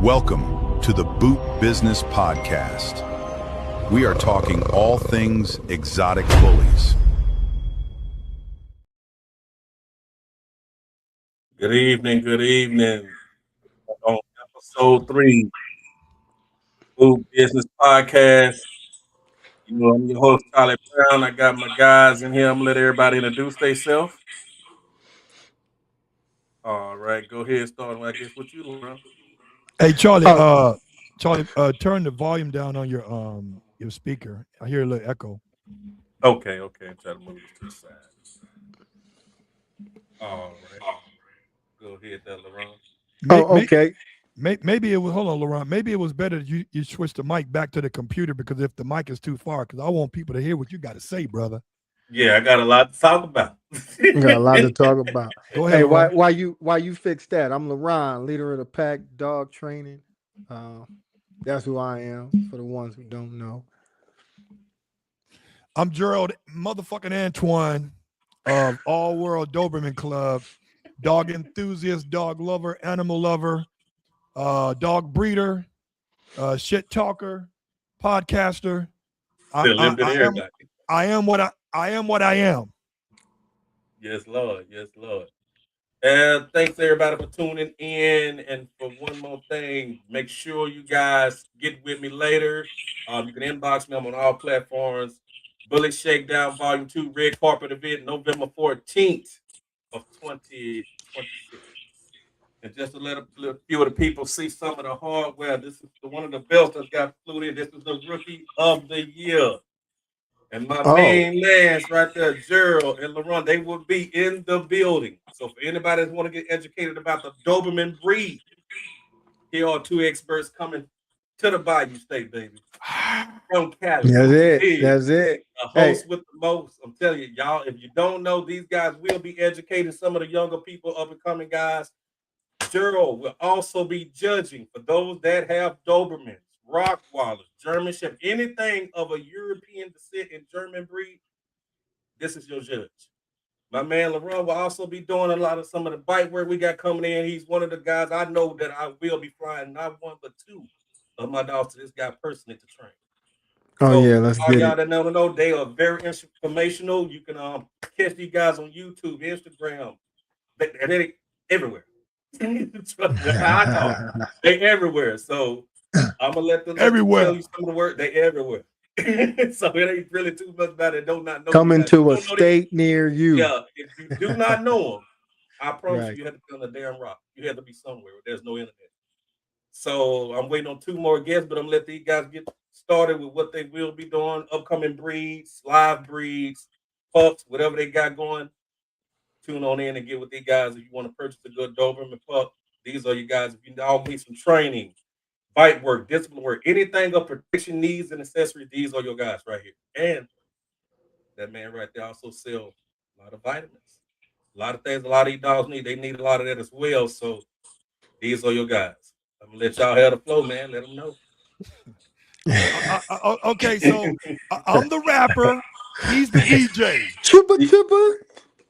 Welcome to the Boot Business Podcast. We are talking all things exotic bullies. Good evening, good evening. On episode 3, Boot Business Podcast. You know, I'm your host, Charlie Brown. I got my guys in here. I'm gonna let everybody introduce themselves. All right, go ahead, start. I guess with you, Laura. Hey Charlie, Oh, turn the volume down on your speaker. I hear a little echo. Okay. Try to move this to the side. All right, go ahead, Laurent. May, may, okay. maybe it was hold on, Laurent. Maybe it was better that you switch the mic back to the computer because if the mic is too far, because I want people to hear what you got to say, brother. Yeah, I got a lot to talk about. We got a lot to talk about. Go ahead, Hey, Laurent. why you fix that? I'm LaRon, leader of the pack, dog training. That's who I am for the ones who don't know. I'm Gerald motherfucking Antoine of All World Doberman Club, dog enthusiast, dog lover, animal lover, dog breeder, shit talker, podcaster. Still lived it, everybody. I am what I am. Yes, Lord. Yes, Lord. And thanks everybody for tuning in. And for one more thing, make sure you guys get with me later. You can inbox me. I'm on all platforms. Bullet Shakedown Volume 2 Red Carpet event, November 14th of 2026. And just to let a few of the people see some of the hardware, this is one of the belts that got flew in. This is the Rookie of the Year. And my main lands right there, Gerald and Laurent, they will be in the building. So for anybody that want to get educated about the Doberman breed, here are two experts coming to the Bayou State, baby. From Cali. That's it. A host with the most. I'm telling you, y'all, if you don't know, these guys will be educating some of the younger people, up and coming guys. Gerald will also be judging for those that have Dobermans, Rockwallers, German Shepherd, anything of a European descent in German breed. This is your judge. My man Laurent will also be doing a lot of some of the bite work we got coming in. He's one of the guys I know that I will be flying not one but two of my dogs to this guy personally to train. Let's get y'all it. that know, they are very informational. You can catch these guys on YouTube, Instagram, they everywhere. They everywhere. So I'm gonna let them Everywhere. tell you some of the work. They everywhere. So it ain't really too much about it. Do not know. Coming to a state near you. Yeah, if you do not know them, I promise you have to be on the damn rock. You have to be somewhere where there's no internet. So I'm waiting on two more guests, but I'm gonna let these guys get started with what they will be doing, upcoming breeds, live breeds, pups, whatever they got going. Tune on in and get with these guys if you want to purchase a good Doberman pup. These are you guys. If you all need some training, bite work, discipline work, anything of protection needs and accessories, these are your guys right here. And that man right there also sell a lot of vitamins, a lot of things a lot of these dogs need. They need a lot of that as well. So these are your guys. I'm gonna let y'all have the flow, man. Let them know. Okay, so I'm the rapper. He's the DJ. Chippa chippa.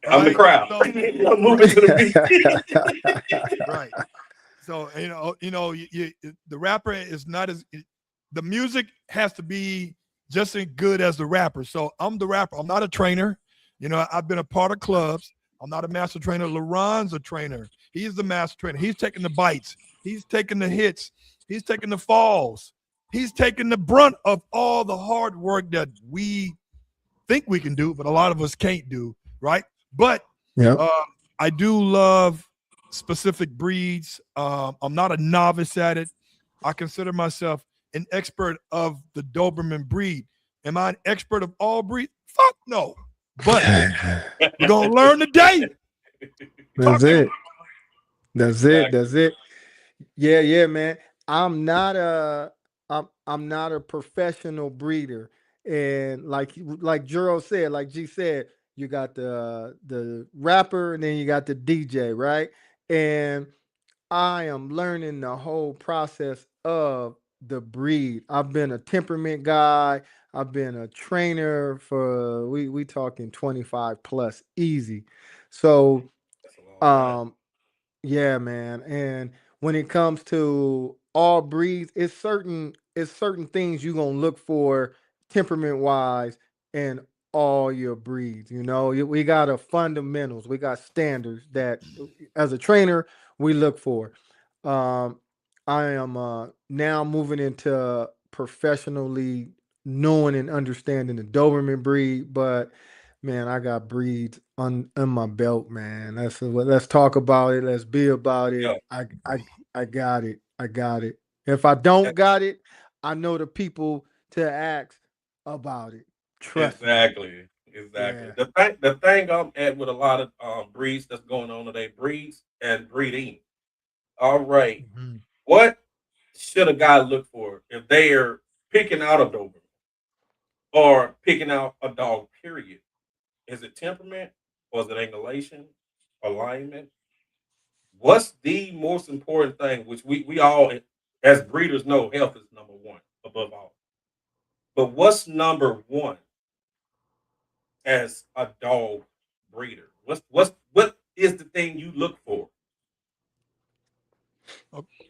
I'm the crowd. So, I'm moving to the beat. Right. So the rapper is not as the music has to be just as good as the rapper. So I'm the rapper. I'm not a trainer. You know, I've been a part of clubs. I'm not a master trainer. Laron's a trainer. He's the master trainer. He's taking the bites. He's taking the hits. He's taking the falls. He's taking the brunt of all the hard work that we think we can do, but a lot of us can't do, right? But I do love specific breeds. I'm not a novice at it. I consider myself an expert of the Doberman breed. Am I an expert of all breeds? Fuck no. But we're gonna learn today. That's it. That's it. That's it. Yeah, man. I'm not a professional breeder. And like Juro said, like G said, you got the rapper and then you got the DJ, right? And I am learning the whole process of the breed. I've been a temperament guy. I've been a trainer for we talking 25 plus easy. So yeah, man. And when it comes to all breeds, it's certain things you're gonna look for temperament wise in all your breeds. We got a fundamentals, we got standards that as a trainer we look for. Um, I am now moving into professionally knowing and understanding the Doberman breed, but man, I got breeds on my belt, man. Let's talk about it. Let's be about Yeah, it. I got it. I got it. If I don't got it, I know the people to ask about it. Trust me. exactly. Exactly. Yeah. The thing I'm at with a lot of breeds that's going on today, breeds and breeding. All right. Mhm. What should a guy look for if they are picking out a Doberman or picking out a dog, period? Is it temperament or is it angulation, alignment? What's the most important thing, which we all as breeders know health is number one above all. But what's number one as a dog breeder? What is the thing you look for?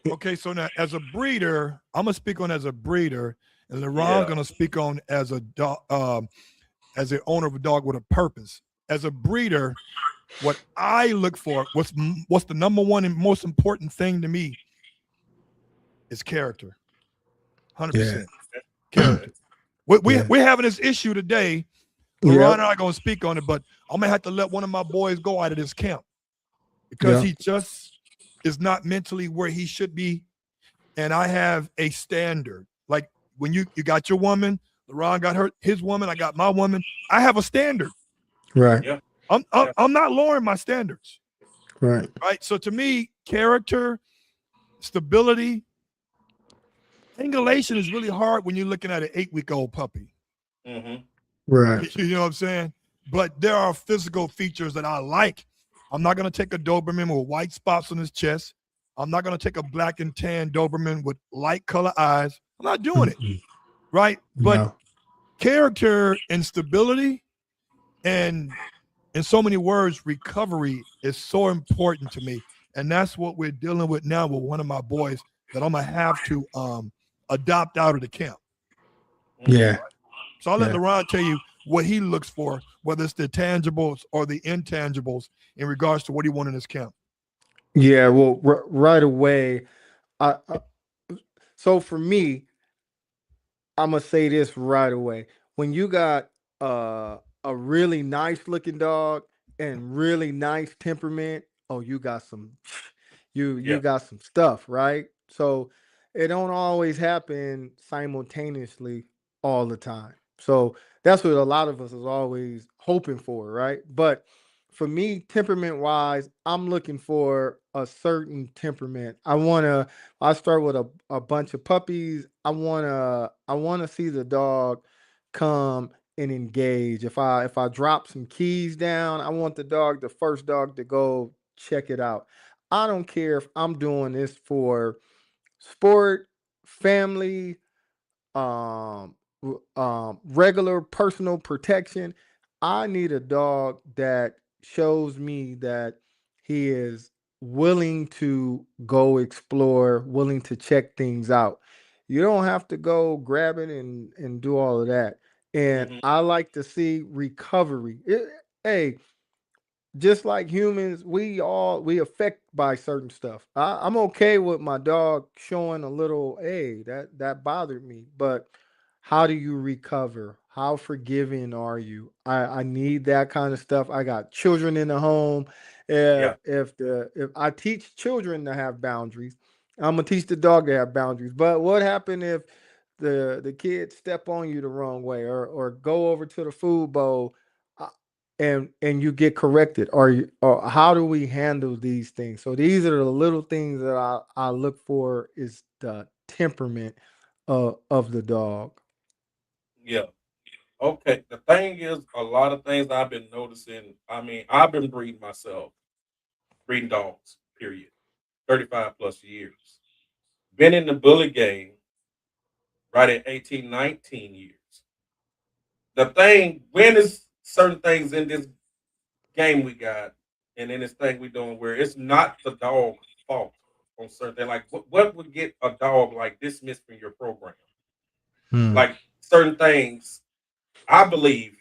Okay, so now as a breeder, I'm gonna speak on as a breeder, and LeRon Yeah. gonna speak on as a dog, as the owner of a dog with a purpose. As a breeder, what I look for, what's the number one and most important thing to me is character. Yeah. 100% Okay. character. Yeah. We're having this issue today. LeRon Yep. and I are gonna speak on it, but I'm gonna have to let one of my boys go out of this camp because Yep. he just is not mentally where he should be. And I have a standard. Like when you got your woman, LeRon got his woman, I got my woman. I have a standard. Right. Yeah. I'm I'm, Yeah. I'm not lowering my standards. Right. Right. So to me, character, stability, angulation is really hard when you're looking at an 8-week-old puppy. Mm-hmm. Right. You know what I'm saying? But there are physical features that I like. I'm not going to take a Doberman with white spots on his chest. I'm not going to take a black and tan Doberman with light color eyes. I'm not doing it. Mm-mm. Right. But No. character and stability and in so many words, recovery is so important to me. And that's what we're dealing with now with one of my boys that I'm going to have to adopt out of the camp. Mm-hmm. Yeah. So I'll let Yeah. LeRon tell you what he looks for, whether it's the tangibles or the intangibles in regards to what he wants in his camp. Yeah. Well, right away, I so for me, I'm gonna say this right away. When you got a really nice looking dog and really nice temperament, oh, you got some you Yeah. got some stuff, right? So it don't always happen simultaneously all the time. So that's what a lot of us is always hoping for, right? But for me, temperament wise, I'm looking for a certain temperament. I start with a bunch of puppies. I wanna see the dog come and engage. If I drop some keys down, I want the first dog to go check it out. I don't care if I'm doing this for sport, family, regular personal protection. I need a dog that shows me that he is willing to go explore, willing to check things out. You don't have to go grab it and do all of that. And Mm-hmm. I like to see recovery. Hey, just like humans, we affect by certain stuff. I'm okay with my dog showing a little, hey, that bothered me, but how do you recover? How forgiving are you? I need that kind of stuff. I got children in the home. Yeah. If I teach children to have boundaries, I'm gonna teach the dog to have boundaries. But what happened if the kids step on you the wrong way or go over to the food bowl? And you get corrected or how do we handle these things? So these are the little things that I look for is the temperament of the dog. Yeah. Okay. The thing is, a lot of things I've been noticing. I mean, I've been breeding myself, breeding dogs, period. 35 plus years. Been in the bully game right at 18, 19 years. The thing, when is certain things in this game we got and in this thing we doing where it's not the dog fault. on certain things. Like what would get a dog like dismissed from your program? Like certain things, I believe,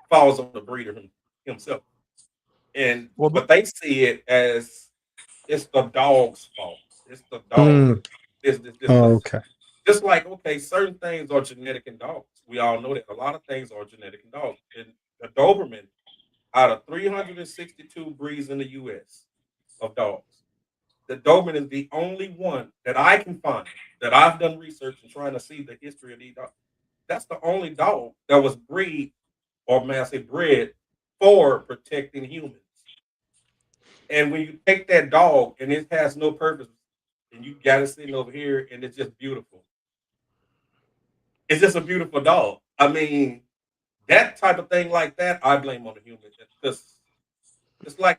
falls on the breeder himself, but they see it as it's the dog's fault. It's the dog. This. Okay. Just like, okay, certain things are genetic in dogs. We all know that a lot of things are genetic in dogs. And the Doberman, out of 362 breeds in the U.S. of dogs, the Doberman is the only one that I can find that I've done research and trying to see the history of these dogs. That's the only dog that was bred for protecting humans. And when you take that dog and it has no purpose, and you got it sitting over here and it's just beautiful. It's just a beautiful dog. I mean, that type of thing like that, I blame on the human. Because it's like,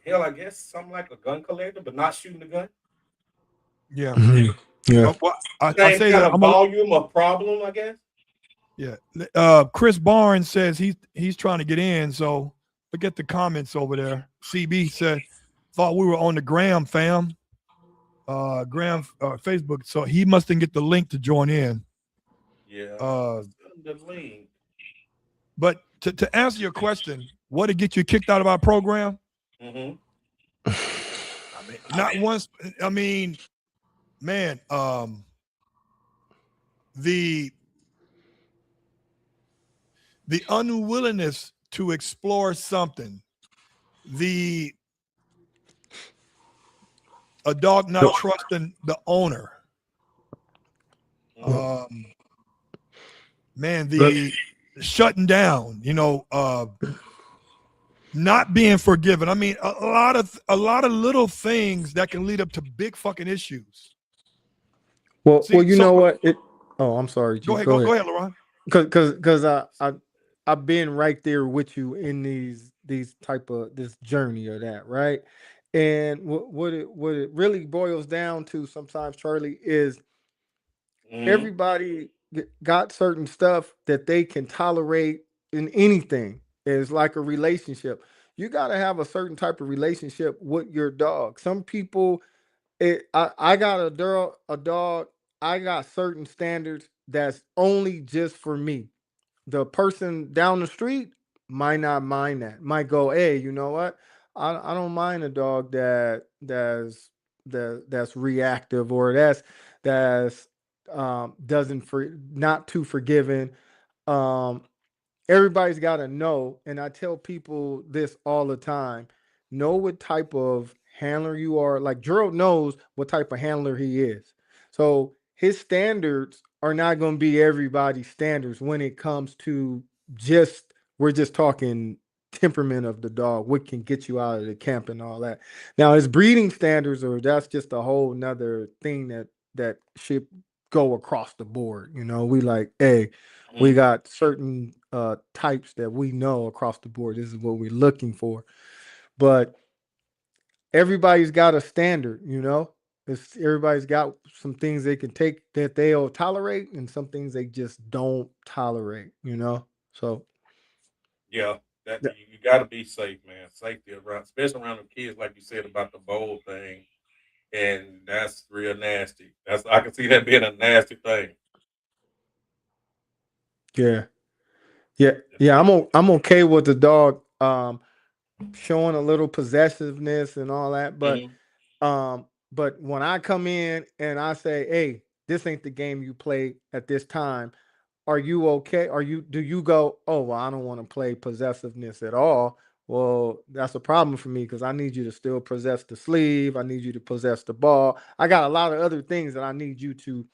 hell, I guess something like a gun collector, but not shooting the gun. Yeah. Yeah. Well, I Same say kind that of volume of problem, I guess. Yeah. Chris Barnes says he's trying to get in, so look at the comments over there. CB said, thought we were on the Graham fam. Graham Facebook, so he must didn't get the link to join in. Yeah. The link. But to answer your question, what did get you kicked out of our program? Mm-hmm. I mean, not once. I mean, man, the unwillingness to explore something, a dog not trusting the owner. Man, the shutting down, not being forgiven. I mean, a lot of little things that can lead up to big fucking issues. Well, you know what? I'm sorry. Go ahead, LeRon. Because I've been right there with you in these type of this journey or that, right? And what it really boils down to sometimes, Charlie, is everybody got certain stuff that they can tolerate in anything. It's like a relationship. You got to have a certain type of relationship with your dog. Some people, I got a dog. I got certain standards that's only just for me. The person down the street might not mind that. Might go, hey, you know what? I don't mind a dog that's reactive or that's not too forgiving. Everybody's got to know, and I tell people this all the time: know what type of handler you are. Like Gerald knows what type of handler he is, so his standards are not going to be everybody's standards when it comes to we're just talking temperament of the dog, what can get you out of the camp and all that. Now his breeding standards that's just a whole nother thing that should go across the board. We like, hey, we got certain types that we know across the board. This is what we're looking for. But everybody's got a standard, everybody's got some things they can take that they'll tolerate and some things they just don't tolerate, so yeah, you got to be safe, man. Safety around, especially around the kids, like you said about the bowl thing, and that's real nasty. I can see that being a nasty thing. Yeah. I'm okay with the dog showing a little possessiveness and all that, but but when I come in and I say, hey, this ain't the game you play at this time, are you okay? Do you go, oh, well, I don't want to play possessiveness at all? Well, that's a problem for me because I need you to still possess the sleeve. I need you to possess the ball. I got a lot of other things that I need you to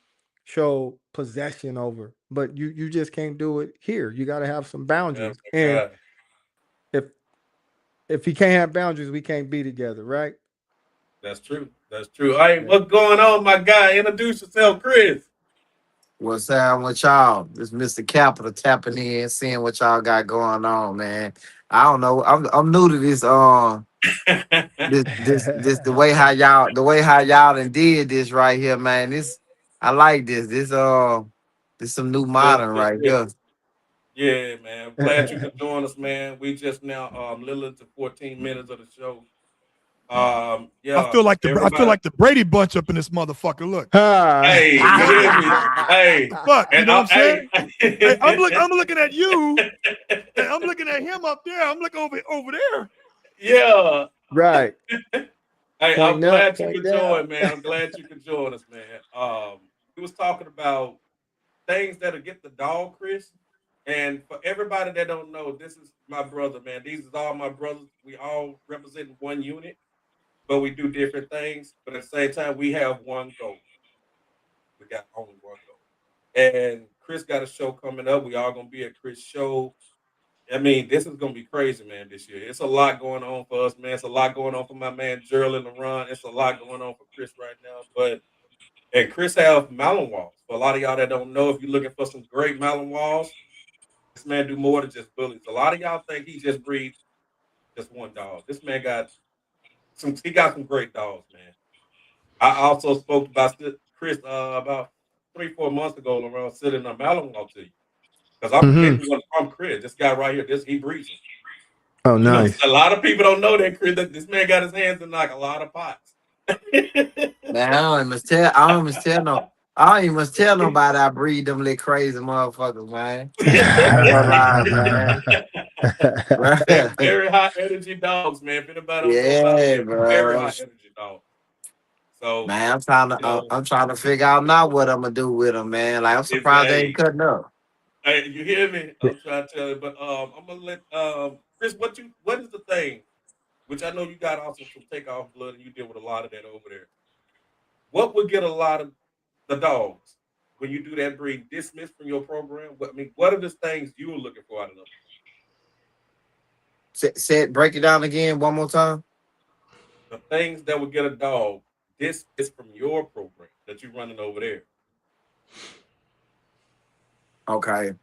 show possession over, but you just can't do it here. You got to have some boundaries. And if he can't have boundaries, we can't be together, right? That's true. Hey, what's going on, my guy? Introduce yourself, Chris. What's up with y'all? This Mr. Capital tapping in, seeing what y'all got going on, man. I don't know. I'm new to this. This the way how y'all done did this right here, man. I like this. This some new modern right here. Yeah, man. Glad you could join us, man. We just now little into 14 minutes of the show. Yeah. I feel like the Brady Bunch up in this motherfucker. Look. Hey, you hear me? Hey, Fuck, you know what I'm saying? Hey, I'm looking at you, and I'm looking at him up there. I'm looking over there. Yeah. Right. Hey, I'm Point up, glad you point could down. join, man. I'm glad you could join us, man. We was talking about things that'll get the dog, Chris. And for everybody that don't know, this is my brother, man. These is all my brothers. We all represent one unit, but we do different things. But at the same time, we have one goal. We got only one goal. And Chris got a show coming up. We all gonna be at Chris' show. I mean, this is gonna be crazy, man. This year, it's a lot going on for us, man. It's a lot going on for my man Gerald and the Run. It's a lot going on for Chris right now. And Chris have Malinois. For a lot of y'all that don't know, if you're looking for some great Malinois, this man do more than just bullies. A lot of y'all think he just breeds just one dog. This man got some. He got some great dogs, man. I also spoke about Chris about 3-4 months ago, around sitting a Malinois to you. Because I'm getting one from Chris. This guy right here, he breeds them. Oh, You know, nice. a lot of people don't know that Chris. That this man got his hands in like a lot of pots. Man, I don't even tell nobody I breed them little crazy motherfuckers, man. I ain't gonna lie, man. They're very high energy dogs, man. If anybody don't know about them, bro. very high energy dogs. So, Man, I'm trying to figure out now what I'm gonna do with them, man. Like I'm surprised they ain't cutting up. Hey, you hear me? I'm trying to tell you, but I'm gonna let Chris. What is the thing? Which I know you got also some takeoff blood, and you deal with a lot of that over there. What would get a lot of the dogs when you do that breed dismissed from your program? What are the things you were looking for out of them? Break it down again one more time. The things that would get a dog dismissed from your program that you're running over there. Okay.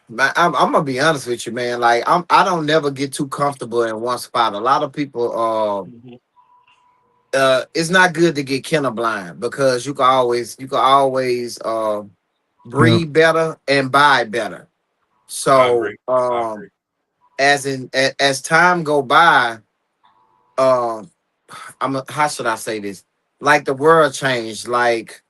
Man, I'm gonna be honest with you, man. Like I don't never get too comfortable in one spot. A lot of people it's not good to get kennel blind because you can always breed better and buy better. So I agree. as time go by, how should I say this? Like the world changed, like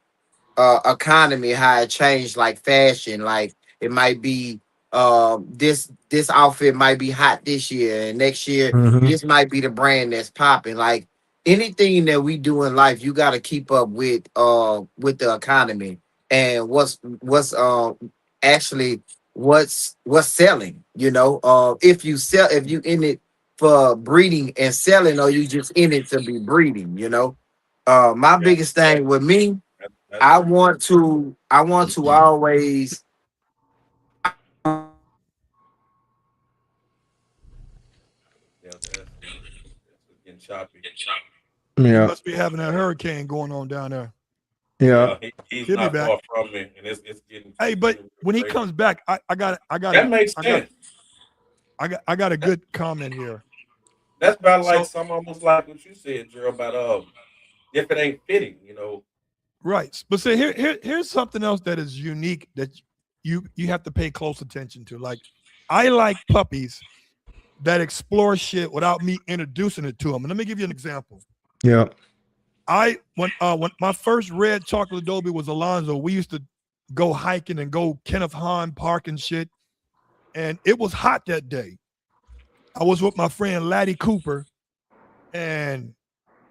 economy, how it changed, like fashion, like it might be this outfit might be hot this year, and next year this might be the brand that's popping. Like anything that we do in life, you got to keep up with the economy and what's actually what's selling. You know, if you in it for breeding and selling, or you just in it to be breeding. You know, my biggest thing with me, I want to always. Getting choppy. You must be having a hurricane going on down there. Yeah. He's not far from me, and it's getting. Hey, but when he comes back, I got. That makes sense. I got a good comment here. That's about like some almost like what you said, Gerald, about if it ain't fitting, you know. Right, but see, here's something else that is unique that you have to pay close attention to. Like, I like puppies that explore shit without me introducing it to them. And let me give you an example. Yeah. When my first red chocolate Adobe was Alonzo, we used to go hiking and go Kenneth Hahn Park and shit. And it was hot that day. I was with my friend Laddie Cooper, and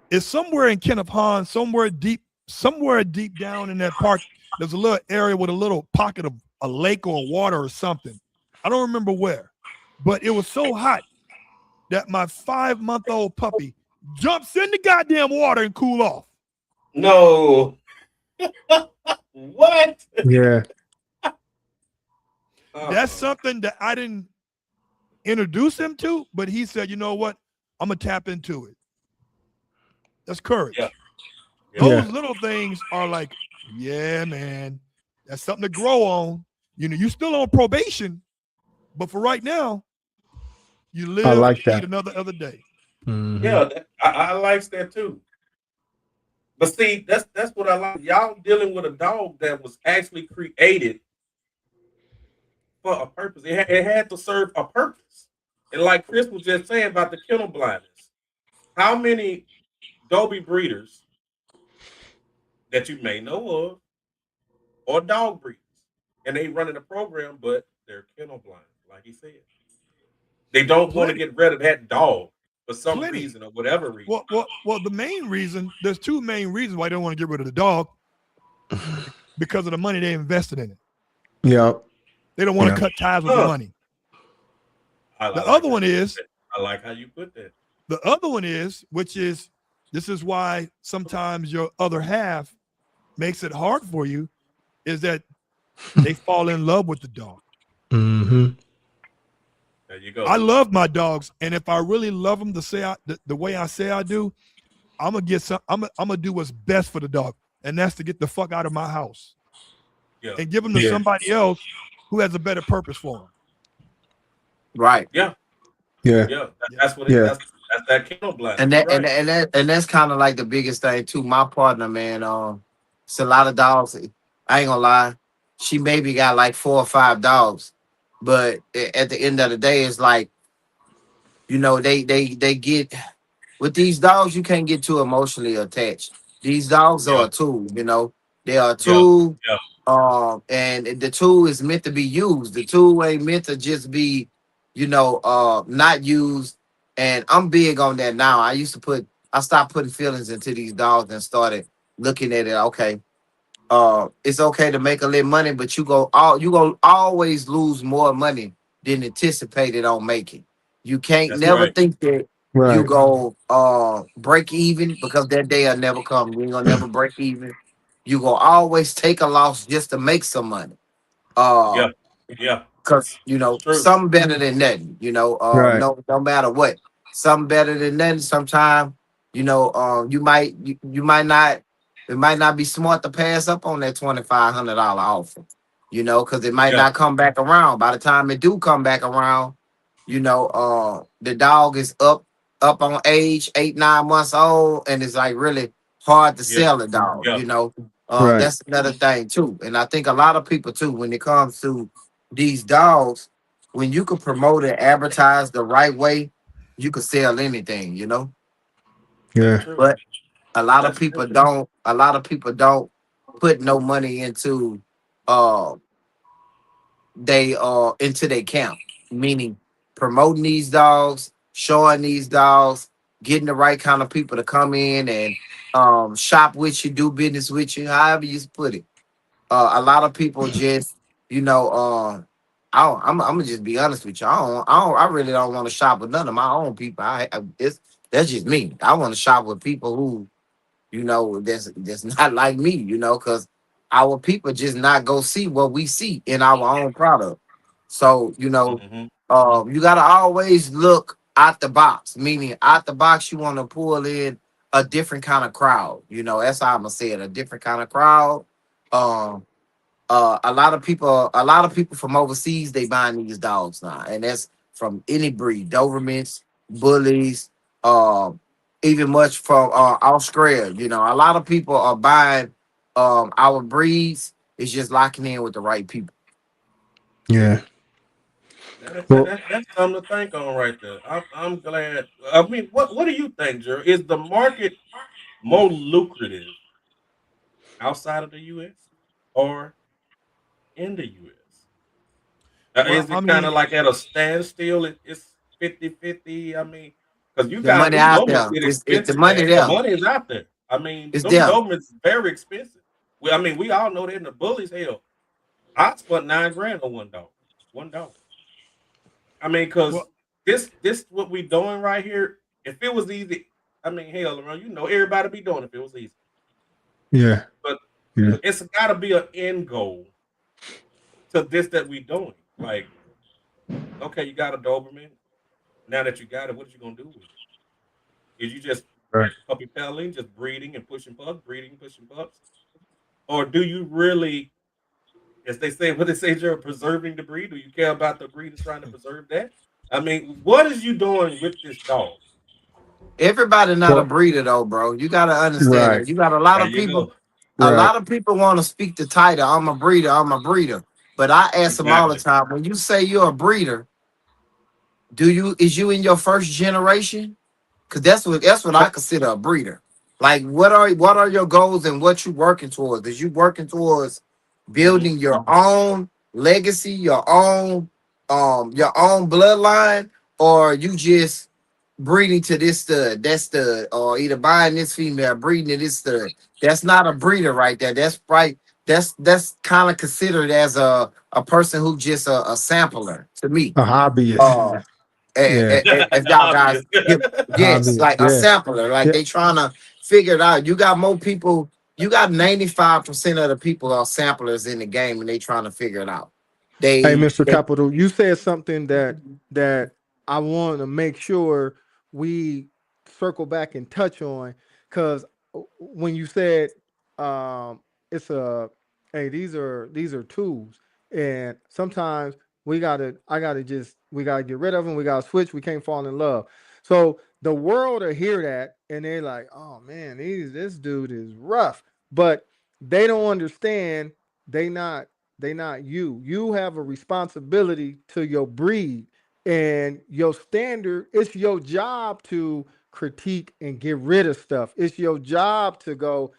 it's somewhere in Kenneth Hahn, somewhere deep down in that park. There's a little area with a little pocket of a lake or water or something. I don't remember where, but it was so hot that my 5-month-old puppy jumps in the goddamn water and cool off. No. What? Yeah. That's something that I didn't introduce him to, but he said, you know what? I'm going to tap into it. That's courage. Yeah. Those little things are like, yeah, man, that's something to grow on. You know, you're still on probation, but for right now, you live and eat another day. Mm-hmm. Yeah, I like that too. But see, that's what I like. Y'all dealing with a dog that was actually created for a purpose. It had to serve a purpose. And like Chris was just saying about the kennel blindness, how many Dolby breeders that you may know of or dog breeders, and they running a program, but they're kennel blind, like he said. They don't want to Plenty, get rid of that dog for some plenty. reason or whatever reason. Well. The main reason, there's two main reasons why they don't want to get rid of the dog, because of the money they invested in it. Yep. They don't want to Yeah. cut ties with the Huh. money. I The like other how one you put is, that. I like how you put that. the other one is, which is, this is why sometimes your other half makes it hard for you, is that they fall in love with the dog. Mm-hmm. There you go. I love my dogs, and if I really love them the way I say I do, I'm gonna get some. I'm gonna do what's best for the dog, and that's to get the fuck out of my house Yeah. and give them to Yeah. somebody else who has a better purpose for them. Right. Yeah. Yeah. Yeah. That's what it, Yeah. that's that kennel blind. And You're that and, right. and that and that's kind of like the biggest thing too. My partner, man, it's a lot of dogs. I ain't gonna lie, she maybe got like 4 or 5 dogs, but at the end of the day, it's like, you know, they get with these dogs, you can't get too emotionally attached. These dogs are Yeah. a tool, you know, they are a Yeah. tool. Yeah. And the tool is meant to be used. The tool ain't meant to just be, you know, not used. And I'm big on that now. I stopped putting feelings into these dogs and started looking at it. Okay, it's okay to make a little money, but you go always lose more money than anticipated on making. You can't That's never right. think that you Right. go break even, because that day will never come. You ain't gonna never break even. You gonna always take a loss just to make some money. Yeah. Yeah. Cause you know, True. something better than nothing, you know, Right. no matter what. Something better than nothing. Sometimes, you know, you might not, it might not be smart to pass up on that $2,500 offer, you know, because it might Yeah. not come back around. By the time it do come back around, you know, the dog is up on age, 8, 9 months old, and it's like really hard to Yeah. sell a dog, Yeah. you know. Right. That's another thing too. And I think a lot of people too, when it comes to these dogs, when you can promote and advertise the right way, you can sell anything, you know. That's Yeah. true. But a lot of That's people true. don't. A lot of people don't put no money into uh into their camp, meaning promoting these dogs, showing these dogs, getting the right kind of people to come in and shop with you, do business with you, however you put it. A lot of people just, you know, I'm gonna just be honest with you. I really don't want to shop with none of my own people. That's just me. I want to shop with people who, you know, that's not like me, you know, because our people just not go see what we see in our own product. So, you know, Hmm. you gotta always look out the box, meaning out the box, you want to pull in a different kind of crowd. You know, that's how I'm gonna say it, a different kind of crowd. Um, a lot of people from overseas, they buying these dogs now, and that's from any breed, Dobermans, bullies, um, even much from Australia. You know, a lot of people are buying our breeds. It's just locking in with the right people. Yeah. Well, That's something to think on right there. I'm glad. I mean, what do you think, Jerry? Is the market more lucrative outside of the U.S. or in the U.S.? Well, Is I it kind mean, of like at a standstill? It's 50-50. I mean, because you The guys, money them out Dobermans there. get It's the expensive, money man. The there. money is out there. I mean, It's them there. Dobermans very expensive. Well, I mean, we all know that in the bullies. Hell, I spent 9 grand on one dog. One dog. I mean, because well, this what we doing right here. If it was easy, I mean, hell, around everybody be doing it if it was easy. yeah. But Yeah. it's got to be an end goal to this that we doing. Like, okay, you got a Doberman. Now that you got it, what are you gonna do with it? Is you just Right. puppy pelling, just breeding and pushing pups, breeding, pushing pups, or do you really, as they say, what they say, you're preserving the breed? Do you care about the breed and trying to preserve that? I mean, what is you doing with this dog? Everybody not a Well, breeder though, bro. You gotta understand right. it. You got a lot There of you people. go. A Right. lot of people want to speak the title. I'm a breeder. I'm a breeder. But I ask them all the Exactly. time, when you say you're a breeder, is you in your first generation? because that's what I consider a breeder. Like, what are your goals and what you working towards? Is you working towards building your own legacy, your own bloodline, or you just breeding to this stud, that stud, or either buying this female, breeding to this stud? That's not a breeder right there. That's right. That's kind of considered as a person who just a sampler to me. A hobbyist. Uh, Yeah. if y'all guys yes, Hobbyist. like a Yeah. sampler, like Yeah. they trying to figure it out. You got more people, you got 95% of the people are samplers in the game and they trying to figure it out. Hey, They, Mr. they Capital, you said something that I want to make sure we circle back and touch on, because when you said it's a hey, these are tools, and sometimes we gotta get rid of them. We gotta switch. We can't fall in love. So the world will hear that and they're like, oh man, this dude is rough, but they don't understand. They not they not you. You have a responsibility to your breed and your standard. It's your job to critique and get rid of stuff. It's your job to go,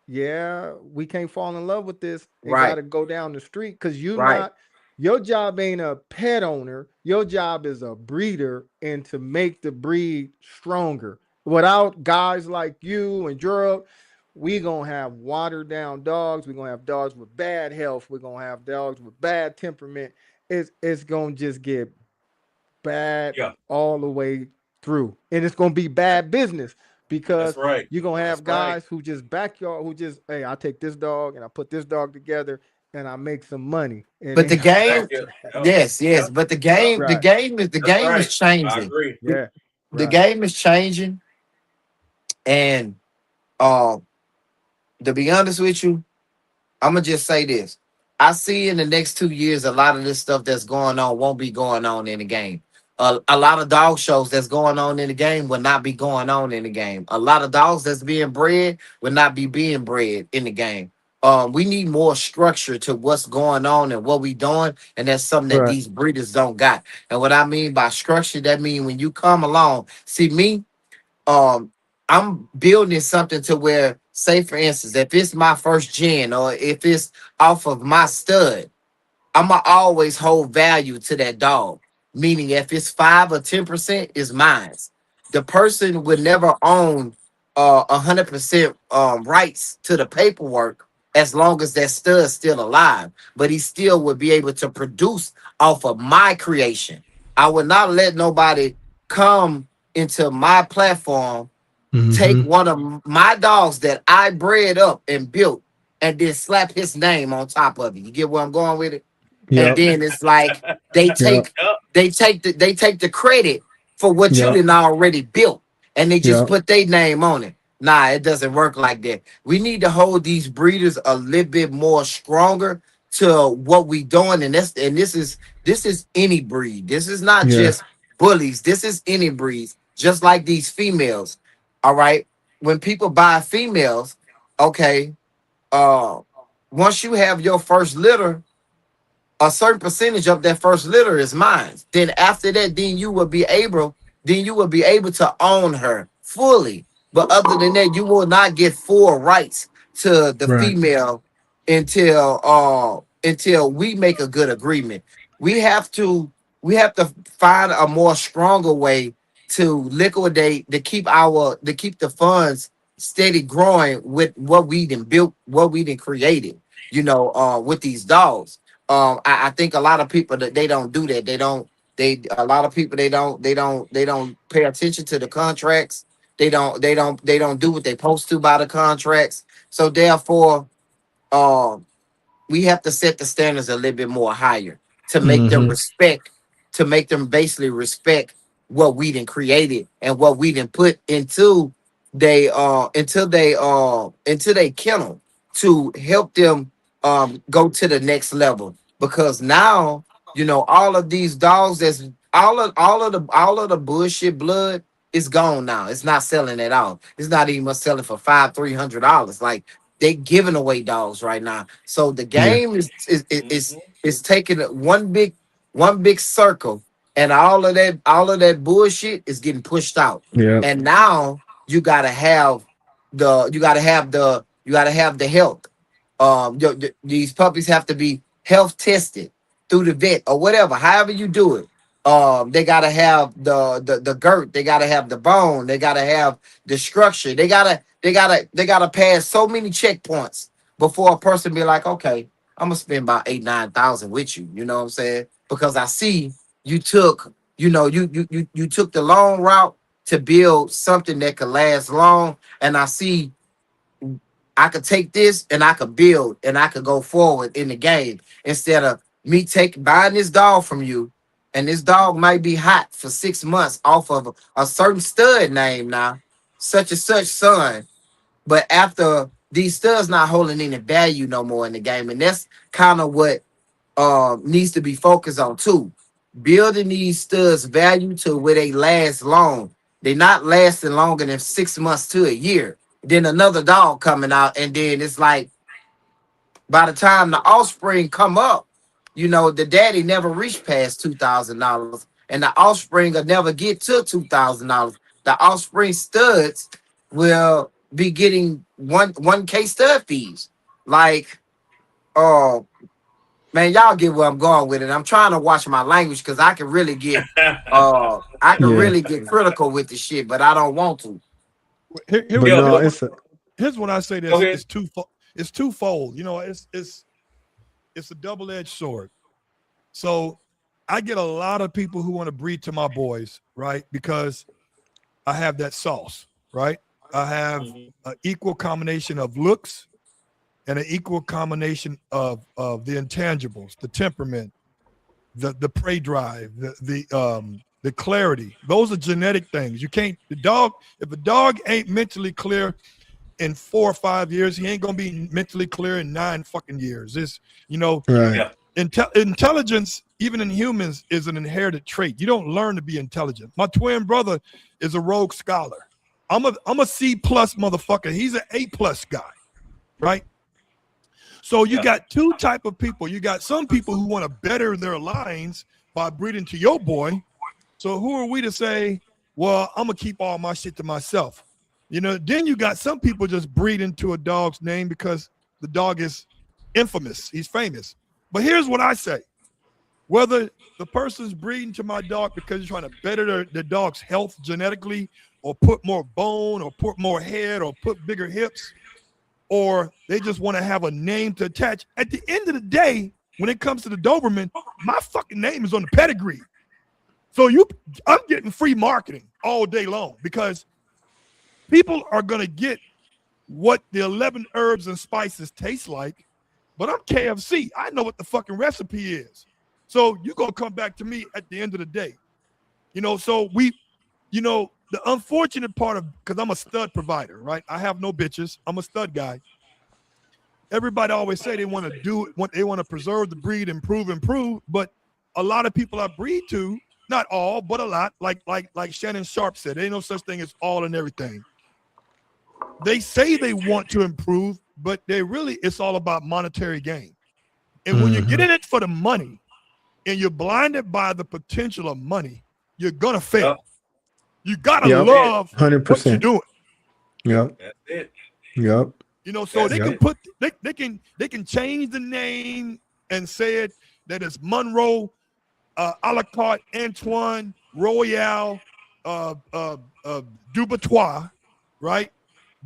yeah, we can't fall in love with this and right, gotta go down the street, because right, your job ain't a pet owner. Your job is a breeder and to make the breed stronger. Without guys like you and Gerald, we gonna have watered down dogs. We're gonna have dogs with bad health. We're gonna have dogs with bad temperament. It's gonna just get bad Yeah, all the way through. And it's gonna be bad business that's because right. you're gonna That's have right. guys who just backyard who just, hey, I take this dog and I put this dog together and I make some money. And but they the got Back game, it. Yep. yes, Yep. but Yep. right, the That's game right. is I changing. agree. The, yeah, the right, game is changing, and uh, to be honest with you, I'm gonna just say this. I see in the next 2 years a lot of this stuff that's going on won't be going on in the game. A lot of dog shows that's going on in the game will not be going on in the game. A lot of dogs that's being bred will not be being bred in the game. We need more structure to what's going on and what we doing, and that's something that right. these breeders don't got. And what I mean by structure, that mean when you come along, see me, um I'm building something to where, say for instance, if it's my first gen or if it's off of my stud, I'ma always hold value to that dog. Meaning if it's 5 or 10% is mine. The person would never own 100% rights to the paperwork as long as that stud's still alive, but he still would be able to produce off of my creation. I would not let nobody come into my platform, take Mm-hmm. one of my dogs that I bred up and built, and then slap his name on top of it. You get where I'm going with it? And Yep. then it's like they Yep. take they take the credit for what you Yep. didn't already built, and they just Yep. put their name on it. Nah, it doesn't work like that. We need to hold these breeders a little bit more stronger to what we doing, and this is any breed. This is not Yeah. just bullies. This is any breeds. Just like these females. All right. When people buy females, okay, uh, once you have your first litter, a certain percentage of that first litter is mine. Then after that, then you will be able to own her fully. But other than that, you will not get full rights to the Right. female until we make a good agreement. We have to we have to find a more stronger way to liquidate to keep the funds steady growing with what we done built, what we done created, with these dogs. I think a lot of people that they don't do that. They a lot of people they don't pay attention to the contracts. They don't do what they supposed to by the contracts. So therefore, um we have to set the standards a little bit more higher to make them Mm-hmm. respect, to make them basically respect what we done created and what we done put into they kennel to help them go to the next level. Because now, all of these dogs, that's all of the bullshit blood is gone now. It's not selling at all. It's not even selling for $300. Like, they giving away dogs right now. So the Yeah. game is is is, Hmm. is taking one big circle, and all of that bullshit is getting pushed out. Yeah. And now you gotta have the health. These puppies have to be health tested through the vet or whatever, however you do it. They gotta have the girth, they gotta have the bone, they gotta have the structure, they gotta pass so many checkpoints before a person be like, okay, I'm gonna spend about 8,000-9,000 with you. You know what I'm saying? Because I see you took, you took the long route to build something that could last long, and I see I could take this and I could build and I could go forward in the game instead of me buying this dog from you, and this dog might be hot for 6 months off of a certain stud name now, such and such son. But after these studs not holding any value no more in the game, and that's kind of what needs to be focused on too. Building these studs value to where they last long. They're not lasting longer than 6 months to a year. Then another dog coming out, and then it's like by the time the offspring come up, the daddy never reached past $2,000, and the offspring will never get to $2,000. The offspring studs will be getting 1K stud fees. Like, oh man, y'all get where I'm going with it. I'm trying to watch my language because I can really get really get critical with the shit, but I don't want to. Here But we no, go. it's Here's what I say. This Okay. it's twofold. It's a double-edged sword. So I get a lot of people who want to breed to my boys, right? Because I have that sauce, right? I have an equal combination of looks and an equal combination of the intangibles, the temperament, the prey drive, the clarity. Those are genetic things. You can't if a dog ain't mentally clear in 4 or 5 years, he ain't gonna be mentally clear in 9 fucking years. It's right. Yeah. intelligence, even in humans, is an inherited trait. You don't learn to be intelligent. My twin brother is a rogue scholar. I'm a C plus motherfucker. He's an A plus guy, right? So you got two type of people. You got some people who want to better their lines by breeding to your boy. So who are we to say, well, I'm gonna keep all my shit to myself? Then you got some people just breed into a dog's name because the dog is infamous. He's famous. But here's what I say. Whether the person's breeding to my dog because he's trying to better their dog's health genetically, or put more bone, or put more head, or put bigger hips, or they just want to have a name to attach. At the end of the day, when it comes to the Doberman, my fucking name is on the pedigree. So I'm getting free marketing all day long because people are going to get what the 11 herbs and spices taste like, but I'm KFC. I know what the fucking recipe is. So you're going to come back to me at the end of the day. So the unfortunate part because I'm a stud provider, right? I have no bitches. I'm a stud guy. Everybody always say they want to do it, they want to preserve the breed, improve, but a lot of people I breed to, not all, but a lot, like Shannon Sharp said, there ain't no such thing as all and everything. They say they want to improve, but it's all about monetary gain. And when you get in it for the money and you're blinded by the potential of money, you're gonna fail. Yep. You gotta Yep. love 100%. what you're doing. Yep. That's it. Yep. So they Yep. can they can change the name and say it that it's Monroe, a la carte, Antoine, Royale, Dubatois, right?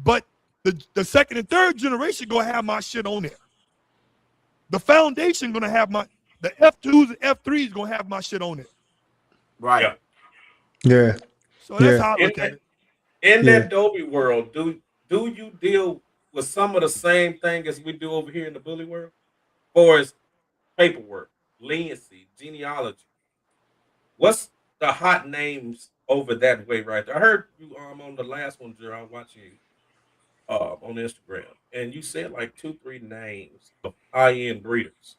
But the second and third generation gonna have my shit on there. The foundation gonna have the F2s and F3s gonna have my shit on it. Right. Yeah. So that's how I look In at it. In Yeah. that Dolby world, do you deal with some of the same thing as we do over here in the bully world? For as paperwork, leniency, genealogy. What's the hot names over that way right there? I heard you on the last one, Jer, I was watching you on Instagram, and you said like 2-3 names of high-end breeders.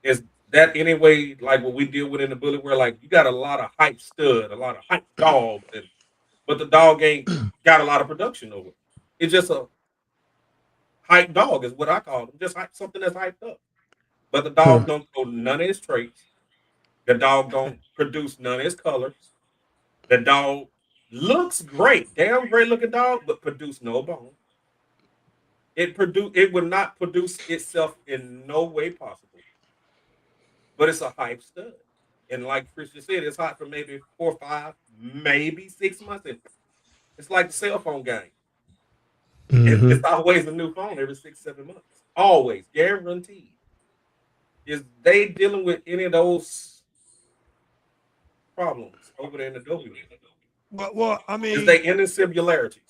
Is that anyway like what we deal with in the bully world? Like you got a lot of hype stud, a lot of hype dogs, but the dog ain't got a lot of production over it. It's just a hype dog is what I call them. Just something that's hyped up. But the dog don't show none of his traits. The dog don't produce none of his colors. The dog looks great, damn great looking dog, but produce no bone. It would not produce itself in no way possible. But it's a hype stud. And like Christian said, it's hot for maybe 4 or 5, maybe 6 months. It's like the cell phone game. It's always a new phone every 6, 7 months. Always, guaranteed. Is they dealing with any of those problems over there in the Adobe? Well, I mean, Is they any similarities?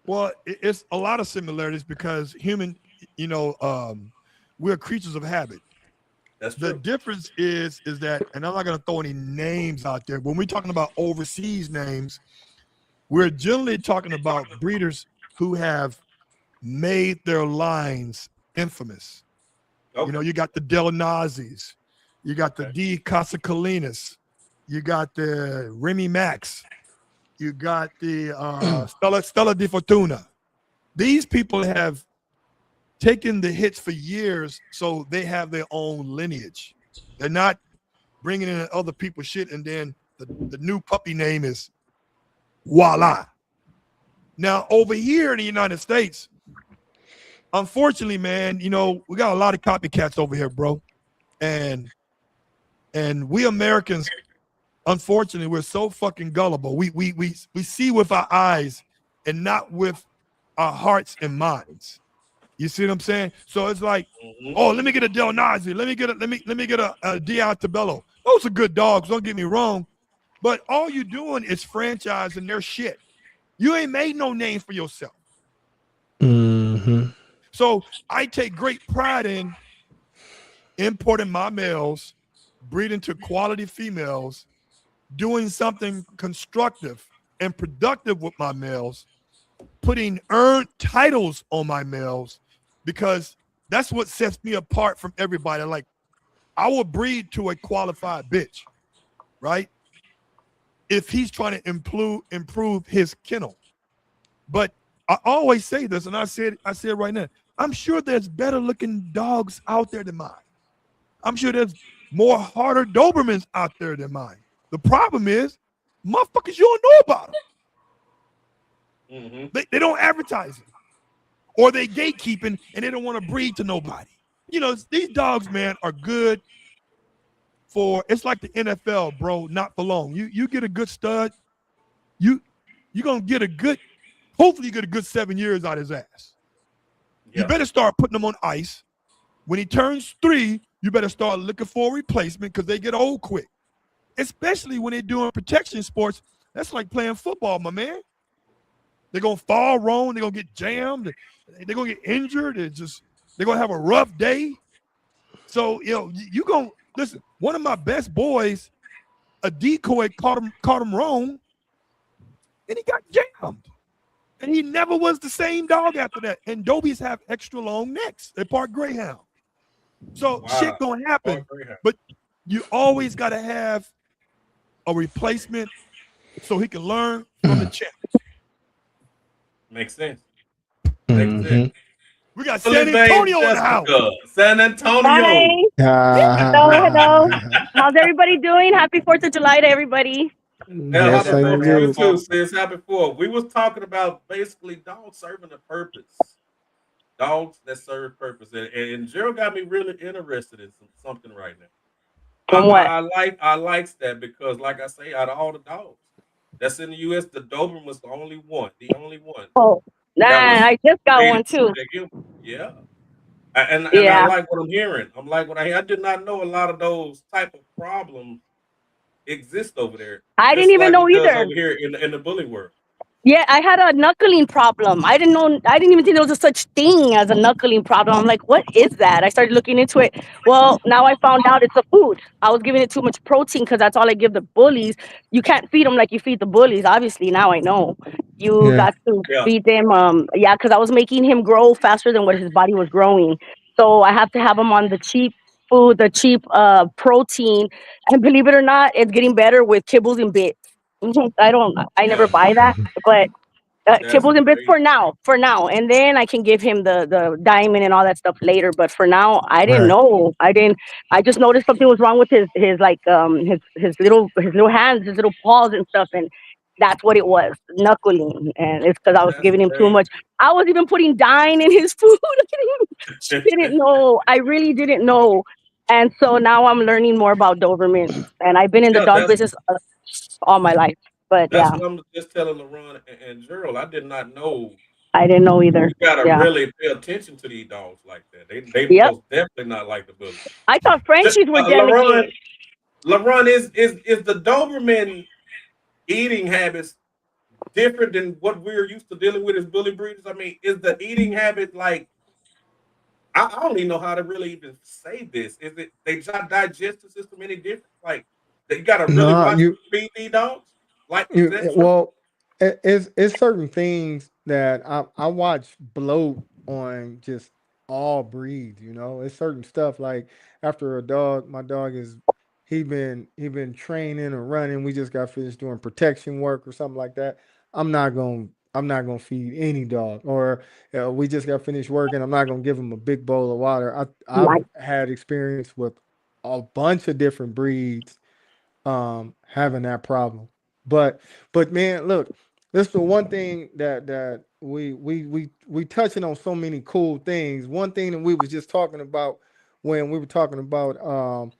Well, it's a lot of similarities because human, we're creatures of habit. That's true. The difference is that, and I'm not going to throw any names out there. When we're talking about overseas names, we're generally talking about breeders who have made their lines infamous. Okay. You got the Del Nazis, you got the D Casacalinas, you got the Remy Max, you got the Stella Di Fortuna. These people have taken the hits for years, so they have their own lineage. They're not bringing in other people's shit, and then the new puppy name is voila. Now, over here in the United States, unfortunately, man, we got a lot of copycats over here, bro. And we Americans, unfortunately, we're so fucking gullible. We see with our eyes and not with our hearts and minds. You see what I'm saying? So it's like, oh, let me get a Del Nazi. Let me get a Di Tabello. Those are good dogs. Don't get me wrong, but all you doing is franchising their shit. You ain't made no name for yourself. So I take great pride in importing my males, breeding to quality females, doing something constructive and productive with my males, putting earned titles on my males, because that's what sets me apart from everybody. Like, I will breed to a qualified bitch, right? If he's trying to improve his kennel. But I always say this, and I said it right now. I'm sure there's better looking dogs out there than mine. I'm sure there's more harder Dobermans out there than mine. The problem is, motherfuckers, you don't know about them. They don't advertise it, or they gatekeeping and they don't want to breed to nobody. These dogs, man, are good for, it's like the NFL, bro, not for long. You get a good stud, you're gonna get hopefully you get a good 7 years out of his ass. You better start putting him on ice. When he turns 3, you better start looking for a replacement, because they get old quick. Especially when they're doing protection sports. That's like playing football, my man. They're going to fall wrong. They're going to get jammed. They're going to get injured. They're going to have a rough day. So, you going to, listen, one of my best boys, a decoy caught him wrong, and he got jammed. And he never was the same dog after that. And Dobies have extra long necks. They're part greyhound. So shit going to happen. But you always got to have a replacement so he can learn from the champ. Makes sense. Makes sense. We got San Antonio in the house. San Antonio. Hi. Hello. How's everybody doing? Happy 4th of July to everybody. Yes, happy I 4th do. to you too, sis. Happy 4th. We was talking about basically dogs serving a purpose. Dogs that serve purpose. And Gerald got me really interested in something right now. What? I likes that, because, like I say, out of all the dogs that's in the U.S., the Doberman was the only one. Oh, I just got one too. Yeah. And I like what I'm hearing. I did not know a lot of those type of problems exist over there. I didn't even know either. Over here in the bully world. Yeah, I had a knuckling problem. I didn't even think there was a such thing as a knuckling problem. I'm like, what is that? I started looking into it. Well, now I found out it's a food. I was giving it too much protein, because that's all I give the bullies. You can't feed them like you feed the bullies. Obviously, now I know. You got to feed them. Because I was making him grow faster than what his body was growing. So I have to have him on the cheap food, the cheap protein. And believe it or not, it's getting better with kibbles and bits. I never buy that, but That's kibbles and bits great. for now, and then I can give him the diamond and all that stuff later. But for now, I didn't Right. know. I just noticed something was wrong with his like his little hands, his little paws and stuff, and that's what it was, knuckling. And it's because I was That's giving him too great. much. I was even putting dine in his food. Didn't know. I really didn't know. And so now I'm learning more about Doberman, and I've been in the Yeah, dog business all my life. But that's yeah, what I'm just telling LaRon and Gerald. I did not know I didn't know either. you gotta Yeah. really pay attention to these dogs like that. They Yep. most definitely not like the bully. I thought Frenchies were LaRon, delicate. LaRon is the Doberman eating habits different than what we're used to dealing with as bully breeders? I mean, is the eating habit like I don't even know how to really even say this. Is it they digestive system any different? Like you gotta really No, watch feed these dogs? Like is you that true? well, it's certain things that I watch bloat on just all breeds. You know, it's certain stuff like after a dog, my dog is he been training and running. We just got finished doing protection work or something like that. I'm not gonna feed any dog. Or we just got finished working. I'm not gonna give him a big bowl of water. I've Like, had experience with a bunch of different breeds having that problem. But man, look, this is the one thing that we touching on so many cool things. One thing that we was just talking about when we were talking about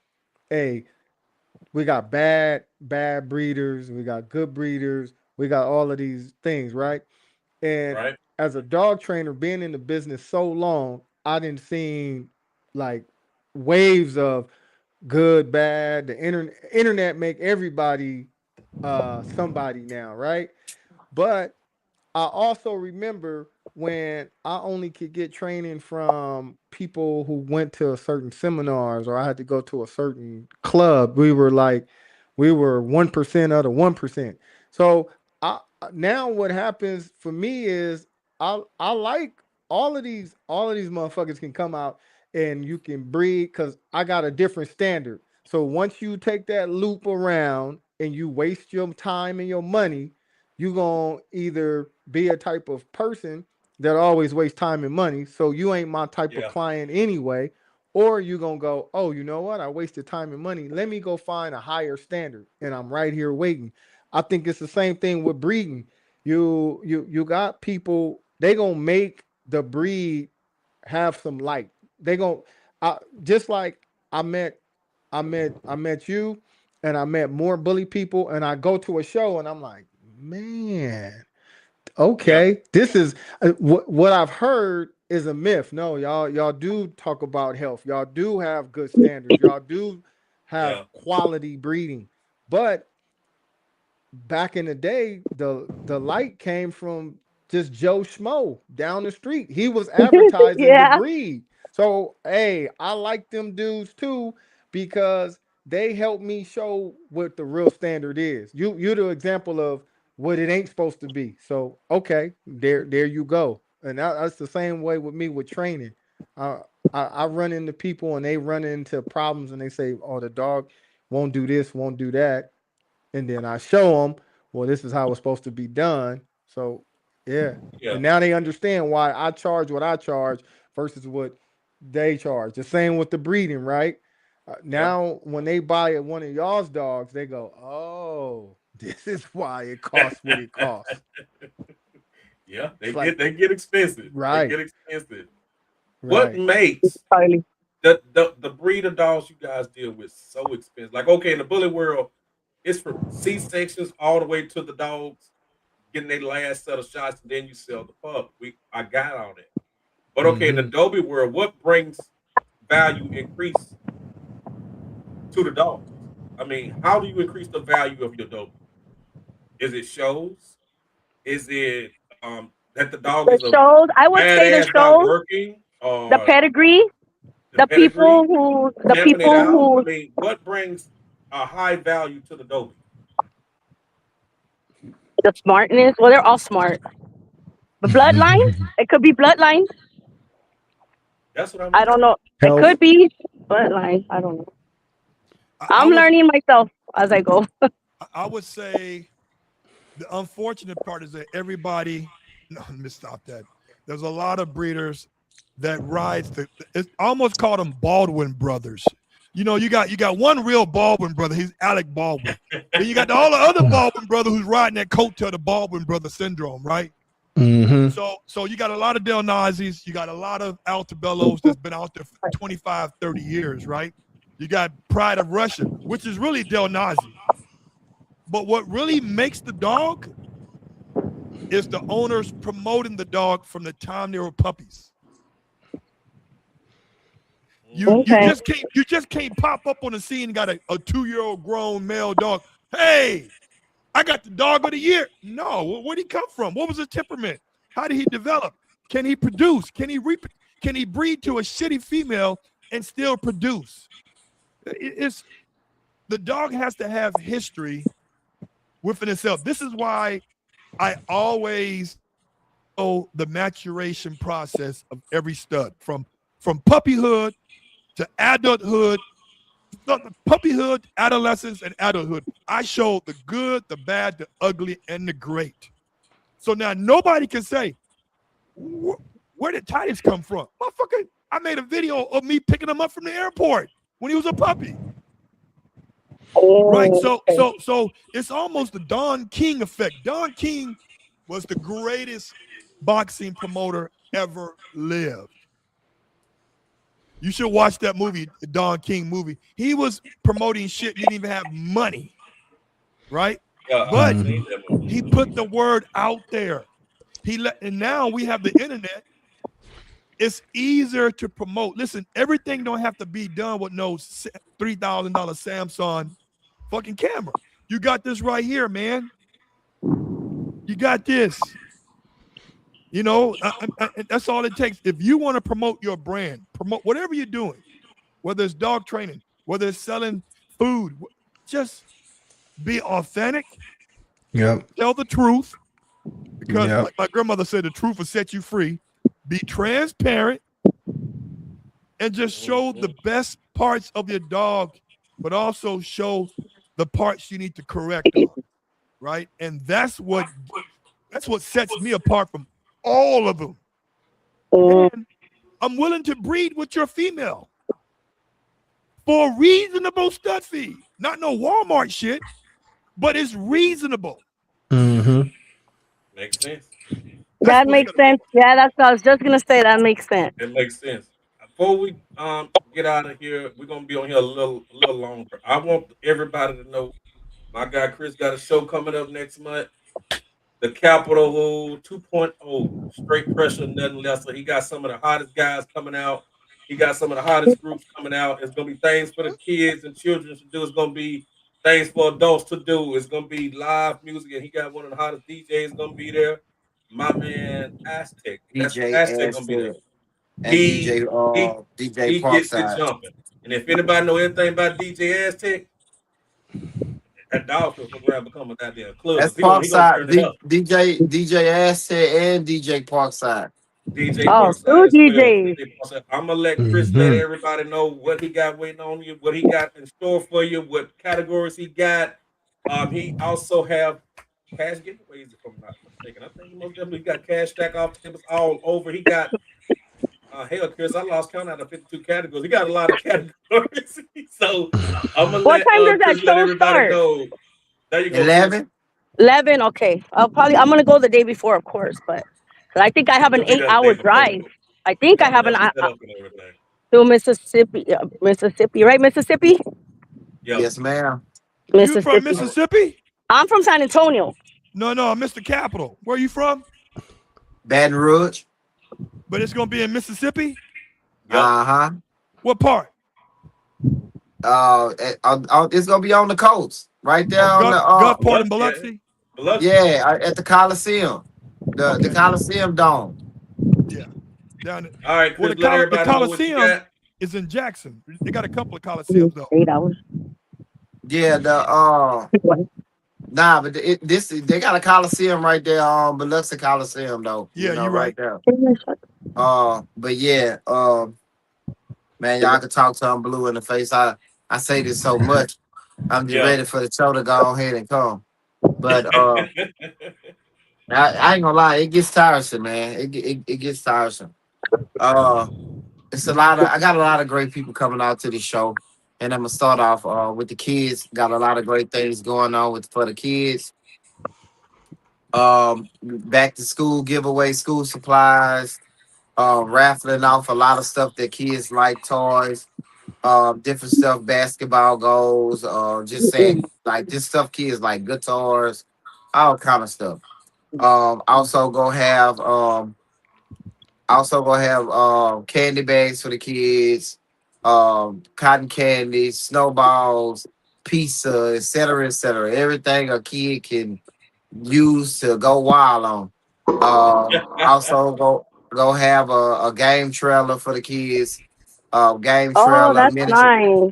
hey, we got bad breeders, we got good breeders, we got all of these things, right? And Right? as a dog trainer, being in the business so long, I didn't see like waves of good, bad. The internet make everybody somebody now, right? But I also remember when I only could get training from people who went to certain seminars or I had to go to a certain club. We were 1% of the 1%. So now what happens for me is I like all of these motherfuckers can come out and you can breed because I got a different standard. So once you take that loop around and you waste your time and your money, you gonna either be a type of person that always wastes time and money. So you ain't my type of Yeah. client anyway. Or you gonna go, oh, you know what? I wasted time and money. Let me go find a higher standard, and I'm right here waiting. I think it's the same thing with breeding. You got people. They gonna make the breed have some light. They gonna just like I met you, and I met more bully people, and I go to a show, and I'm like, man, Yeah. okay, this is what I've heard is a myth. No, y'all do talk about health. Y'all do have good standards. Y'all do have Yeah. quality breeding. But back in the day, the light came from just Joe Schmo down the street. He was advertising the yeah. breed. So hey, I like them dudes too because they help me show what the real standard is. You're the example of what it ain't supposed to be. So okay, there you go. And that's the same way with me with training. Uh, I run into people and they run into problems and they say, "Oh, the dog won't do this, won't do that." And then I show them, well, this is how it's supposed to be done. So yeah, Yeah. and now they understand why I charge what I charge versus what they charge. The same with the breeding, right? Yeah. Now when they buy one of y'all's dogs, they go, oh, this is why it costs what it costs. Yeah. It's like They get expensive. They right, get expensive. What right. makes Totally. the breed of dogs you guys deal with so expensive? Like, okay, in the bully world, it's from C-sections all the way to the dogs getting their last set of shots, and then you sell the pup. I got all that. But okay, in the Hmm. Adobe world, what brings value increase to the dogs? I mean, how do you increase the value of your Adobe? Is it shows? Is it that the dog The is a shows, I would say the badass dog shows, working the or pedigree, the pedigree, the camping it people out? I who, mean, what brings a high value to the Adobe? the smartness. Well, they're all smart. But bloodline, it could be bloodline. That's what I I mean. don't know. It Health. could be bloodline. I don't know. I I'm was learning myself as I go. I would say the unfortunate part is that everybody no, let me stop that. There's a lot of breeders that rides it's almost called them Baldwin brothers. You know, you got one real Baldwin brother. He's Alec Baldwin. Then you got all the other Baldwin brother who's riding that coattail, the Baldwin brother syndrome, right? Mm-hmm. So you got a lot of Del Nazis. You got a lot of Altabellos that's been out there for 25, 30 years, right? You got Pride of Russia, which is really Del Nazi. But what really makes the dog is the owners promoting the dog from the time they were puppies. You just can't pop up on the scene and got a 2-year-old grown male dog. Hey, I got the dog of the year. No, where'd he come from? What was his temperament? How did he develop? Can he produce? Can he breed to a shitty female and still produce? It's the dog has to have history within itself. This is why I always know the maturation process of every stud from puppyhood to adulthood, puppyhood, adolescence, and adulthood. I show the good, the bad, the ugly, and the great. So now nobody can say, where did Titus come from? Motherfucker, I made a video of me picking him up from the airport when he was a puppy. Right, so it's almost the Don King effect. Don King was the greatest boxing promoter ever lived. You should watch that movie, the Don King movie. He was promoting shit, he didn't even have money, right? But he put the word out there. And now we have the internet. It's easier to promote. Listen, everything don't have to be done with no $3,000 Samsung fucking camera. You got this right here, man. You got this. You know, that's all it takes. If you want to promote your brand, promote whatever you're doing, whether it's dog training, whether it's selling food, just be authentic. Yep. Tell the truth. Because like my grandmother said, the truth will set you free. Be transparent and just show the best parts of your dog, but also show the parts you need to correct on, right? And that's what sets me apart from all of them. And I'm willing to breed with your female for a reasonable stud fee. Not no Walmart shit, but it's reasonable. Mm-hmm. Makes sense. That makes sense. Yeah, that's what I was just gonna say. That makes sense. It makes sense. Before we get out of here, we're gonna be on here a little longer. I want everybody to know my guy Chris got a show coming up next month. The Capital 2.0, straight pressure, nothing less. So he got some of the hottest guys coming out. He got some of the hottest groups coming out. It's gonna be things for the kids and children to do. It's gonna be things for adults to do. It's gonna be live music, and he got one of the hottest DJs gonna be there. My man Aztec. DJ Aztec gonna be there. And DJ He gets it jumping. And if anybody know anything about DJ Aztec, that dog will around become a goddamn club. That's Parkside. DJ Aztec and DJ Parkside. DJ Parkside. DJs. I'm gonna let Chris let everybody know what he got waiting on you, what he got in store for you, what categories he got. He also have cash giveaways, if I'm not mistaken. I think he most definitely got cash stack off tables all over. He got hell, Chris, I lost count out of 52 categories. He got a lot of categories. So I'm gonna what time does that show start? Know. There you go. 11. Okay. I'm gonna go the day before, of course, but I think I have an 8-hour drive. I think I have an to Mississippi, right? Mississippi. Yep. Yes, ma'am. You from Mississippi? I'm from San Antonio. No, Mr. Capital. Where are you from? Baton Rouge. But it's gonna be in Mississippi? Uh-huh. What part? It's gonna be on the coast, right there on the Gulfport and Biloxi? Yeah, at the Coliseum. The Coliseum Dome. Yeah. Down there. All right, Chris, the Coliseum is in Jackson. They got a couple of Coliseums though. 8 hours. Yeah, but they got a Coliseum right there on Biloxi Coliseum though. Yeah, you're right there. But yeah, man, y'all can talk to him blue in the face. I say this so much. I'm just ready for the show to go ahead and come. But I ain't gonna lie, it gets tiresome, man. It gets tiresome. Uh, it's a lot of I got a lot of great people coming out to the show, and I'm gonna start off with the kids. Got a lot of great things going on with for the kids. Back to school giveaway, school supplies, raffling off a lot of stuff that kids like, toys, different stuff, basketball goals, just saying like this stuff kids like, guitars, all kind of stuff. Also gonna have candy bags for the kids, cotton candy, snowballs, pizza, etc., etc. Everything a kid can use to go wild on. Also go have a game trailer for the kids. Game Oh, trailer, that's nice.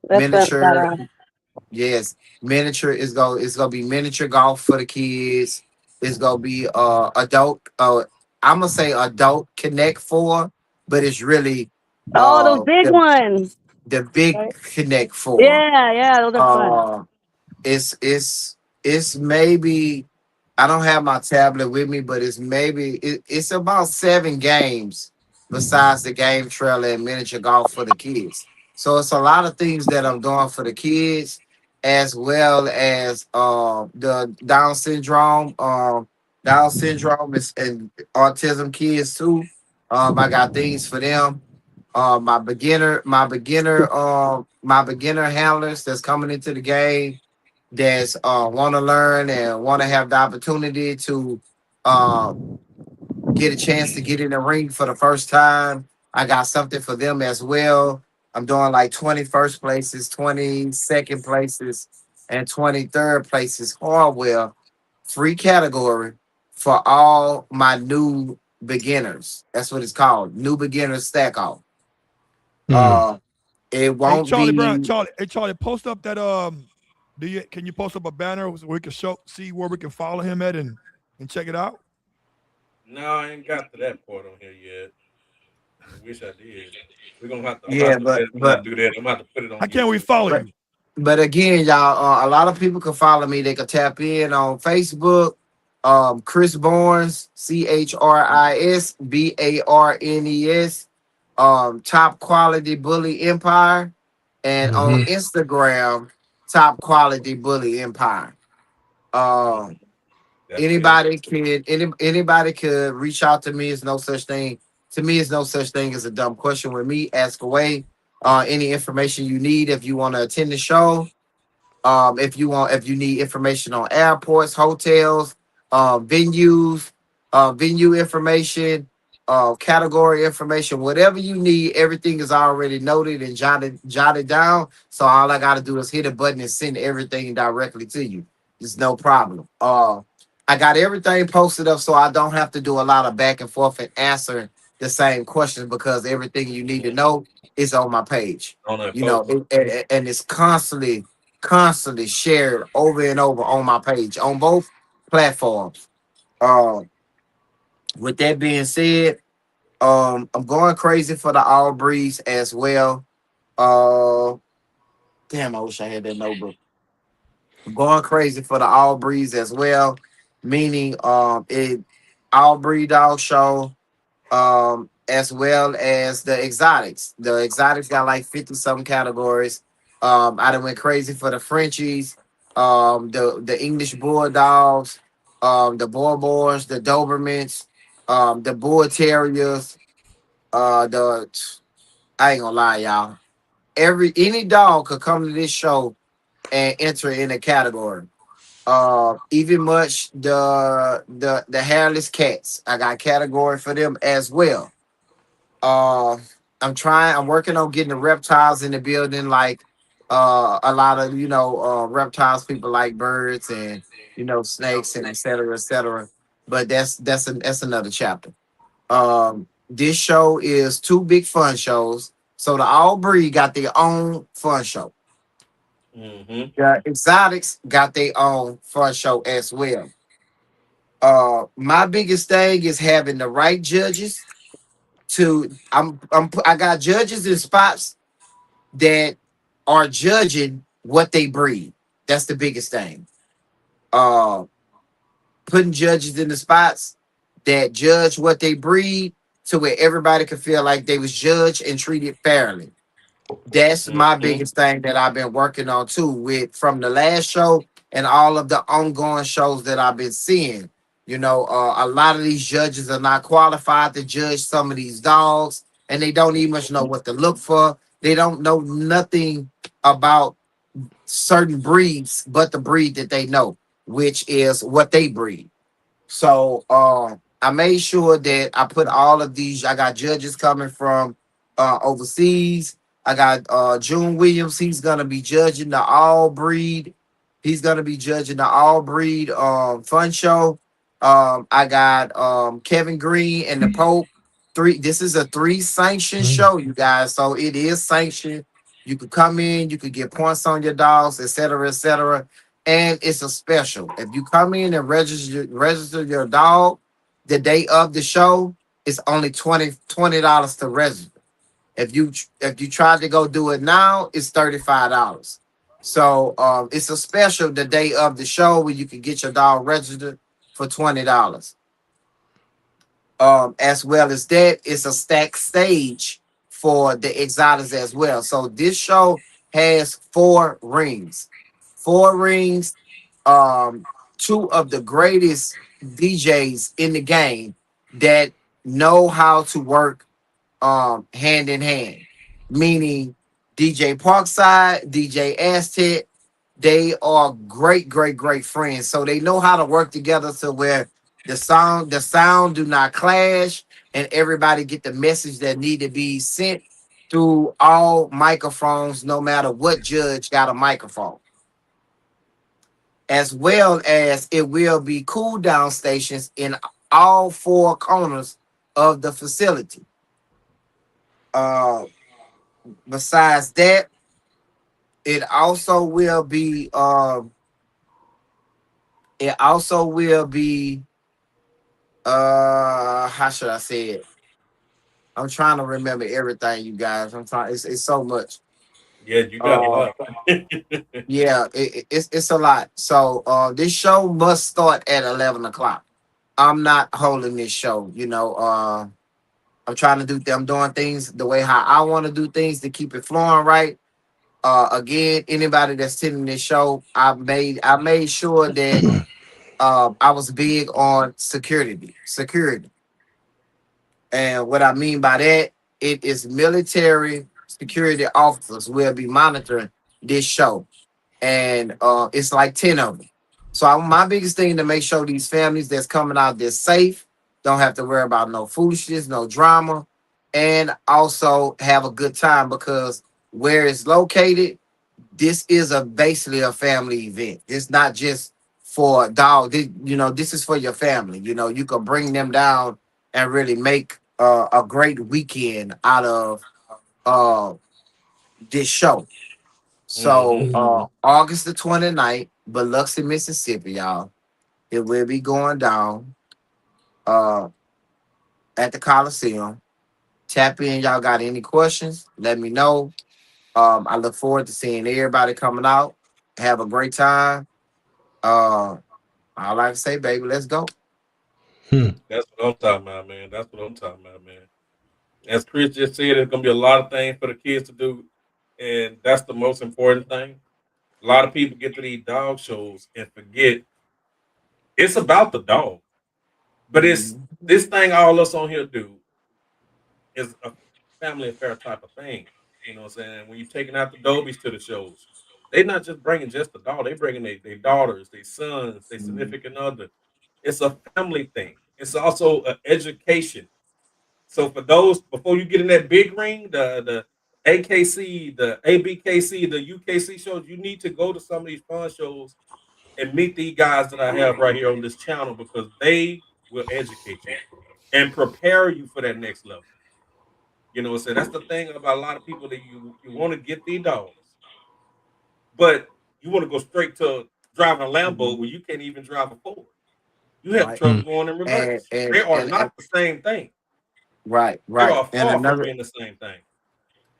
That's miniature. that. Yes, miniature is go. It's gonna be miniature golf for the kids. It's gonna be adult. I'm gonna say adult Connect Four, but it's really Oh, those big the ones. big Right? Connect Four. Yeah, yeah, those are fun. Uh, it's maybe I don't have my tablet with me, but it's about 7 games besides the game trailer and miniature golf for the kids. So it's a lot of things that I'm doing for the kids, as well as the Down syndrome is and autism kids too. I got things for them. My beginner handlers that's coming into the game that's want to learn and want to have the opportunity to uh, get a chance to get in the ring for the first time. I got something for them as well. I'm doing like 21st places, 22nd places, and 23rd places hardware free category for all my new beginners. That's what it's called. New beginners stack off. Mm. Uh, it Hey, won't Charlie Brown, be. Charlie. Hey, Charlie, post up that can you post up a banner so we can see where we can follow him at and check it out? No, I ain't got to that part on here yet. I wish I did. We're gonna have to. I'm gonna Yeah, have to let when I do that. I'm gonna have to put it on How can we YouTube. follow but you? but again, y'all, a lot of people can follow me. They can tap in on Facebook. Chris Barnes, ChrisBarnes, Top Quality Bully Empire, and on Hmm. Instagram, Top Quality Bully Empire. Um, That's it. anybody could reach out to me. It's no such thing. To me, it's no such thing as a dumb question with me. Ask away. Any information you need if you want to attend the show. If you need information on airports, hotels, venues, venue information, category information, whatever you need, everything is already noted and jotted down. So all I gotta do is hit a button and send everything directly to you. It's no problem. I got everything posted up so I don't have to do a lot of back and forth and answering the same questions because everything you need to know is on my page. On that You know, post. and it's constantly shared over and over on my page on both platforms. Um, with that being said, I'm going crazy for the Aubrey's as well. Uh, damn, I wish I had that notebook. I'm going crazy for the Aubrey's as well, meaning it Aubrey Dog Show, as well as the exotics. The exotics got like 50 some categories. I done went crazy for the Frenchies, the English Bulldogs, the Boerboers, the Dobermans, the Bull Terriers, the I ain't gonna lie, y'all. Any dog could come to this show and enter in a category. Even much the hairless cats. I got a category for them as well. Uh, I'm working on getting the reptiles in the building, like a lot of reptiles. People like birds and snakes and et cetera. But that's another chapter. This show is two big fun shows. So the All Breed got their own fun show. Mm-hmm. The Exotics got their own fun show as well. My biggest thing is having the right judges I got judges in spots that are judging what they breed. That's the biggest thing. Uh putting judges in the spots that judge what they breed to where everybody can feel like they was judged and treated fairly. That's my Mhm. biggest thing that I've been working on too, with from the last show and all of the ongoing shows that I've been seeing. You know, a lot of these judges are not qualified to judge some of these dogs, and they don't even much know what to look for. They don't know nothing about certain breeds but the breed that they know, which is what they breed. So I made sure that I put all of these. I got judges coming from overseas. I got June Williams. He's gonna be judging the all breed. He's gonna be judging the all breed fun show. I got Kevin Green and the Pope. Three. This is a 3 sanctioned show, you guys. So it is sanctioned. You could come in. You could get points on your dogs, etc., etc. And it's a special. If you come in and register your dog the day of the show, it's only $20 to register. If you tried to go do it now, it's $35. So it's a special the day of the show where you can get your dog registered for $20. As well as that, it's a stacked stage for the exotics as well. So this show has 4 rings. 4 rings, um, 2 of the greatest DJs in the game that know how to work hand in hand, meaning DJ Parkside, DJ Aztec. They are great friends. So they know how to work together to where the sound do not clash, and everybody get the message that need to be sent through all microphones, no matter what judge got a microphone. As well as it will be cool down stations in all 4 corners of the facility. Uh, Besides that, it also will be how should I say it? I'm trying to remember everything, you guys. It's so much. Yeah, you got a Uh lot. yeah, it's a lot. So this show must start at 11 o'clock. I'm not holding this show, I'm trying to I'm doing things the way how I want to do things to keep it flowing right. Again, anybody that's attending this show, I made sure that I was big on security. And what I mean by that, it is military security officers will be monitoring this show. And it's like 10 of them. So my biggest thing to make sure these families that's coming out there safe, don't have to worry about no foolishness, no drama, and also have a good time, because where it's located, this is basically a family event. It's not just for a dog. This is for your family. You can bring them down and really make a great weekend out of uh, this show. So Mhm. August the 29th, Biloxi, Mississippi, y'all. It will be going down uh, at the Coliseum. Tap in, y'all got any questions? Let me know. I look forward to seeing everybody coming out. Have a great time. Uh, I like to say, baby, let's go. That's what I'm talking about, man. That's what I'm talking about, man. As Chris just said, there's gonna be a lot of things for the kids to do, and that's the most important thing. A lot of people get to these dog shows and forget it's about the dog, but it's Mhm. this thing all us on here do is a family affair type of thing. You know what I'm saying? When you're taking out the Dobies to the shows, they're not just bringing just the dog, they bringing their daughters, their sons, their Mhm. significant other. It's a family thing. It's also an education. So for those, before you get in that big ring, the AKC, the ABKC, the UKC shows, you need to go to some of these fun shows and meet these guys that I have right here on this channel, because they will educate you and prepare you for that next level. You know what I'm saying? That's the thing about a lot of people, that you want to get these dogs, but you want to go straight to driving a Lambo Mhm. when you can't even drive a Ford. You have Right. trouble going in And reverse. and They are and not the same thing. right, They right. are far from being the same thing.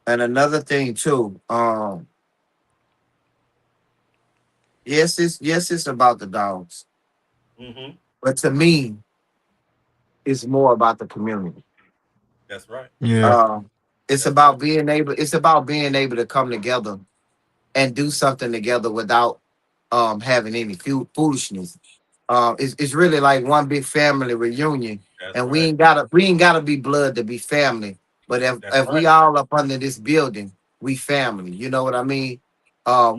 And another thing too. Yes, it's about the dogs, Hmm. But to me, it's more about the community. That's right. Yeah. Um, it's That's about right. being able. It's about being able to come together and do something together without having any foolishness. It's really like one big family reunion, That's and right. we ain't gotta be blood to be family. But That's if we right. all up under this building, we family. You know what I mean?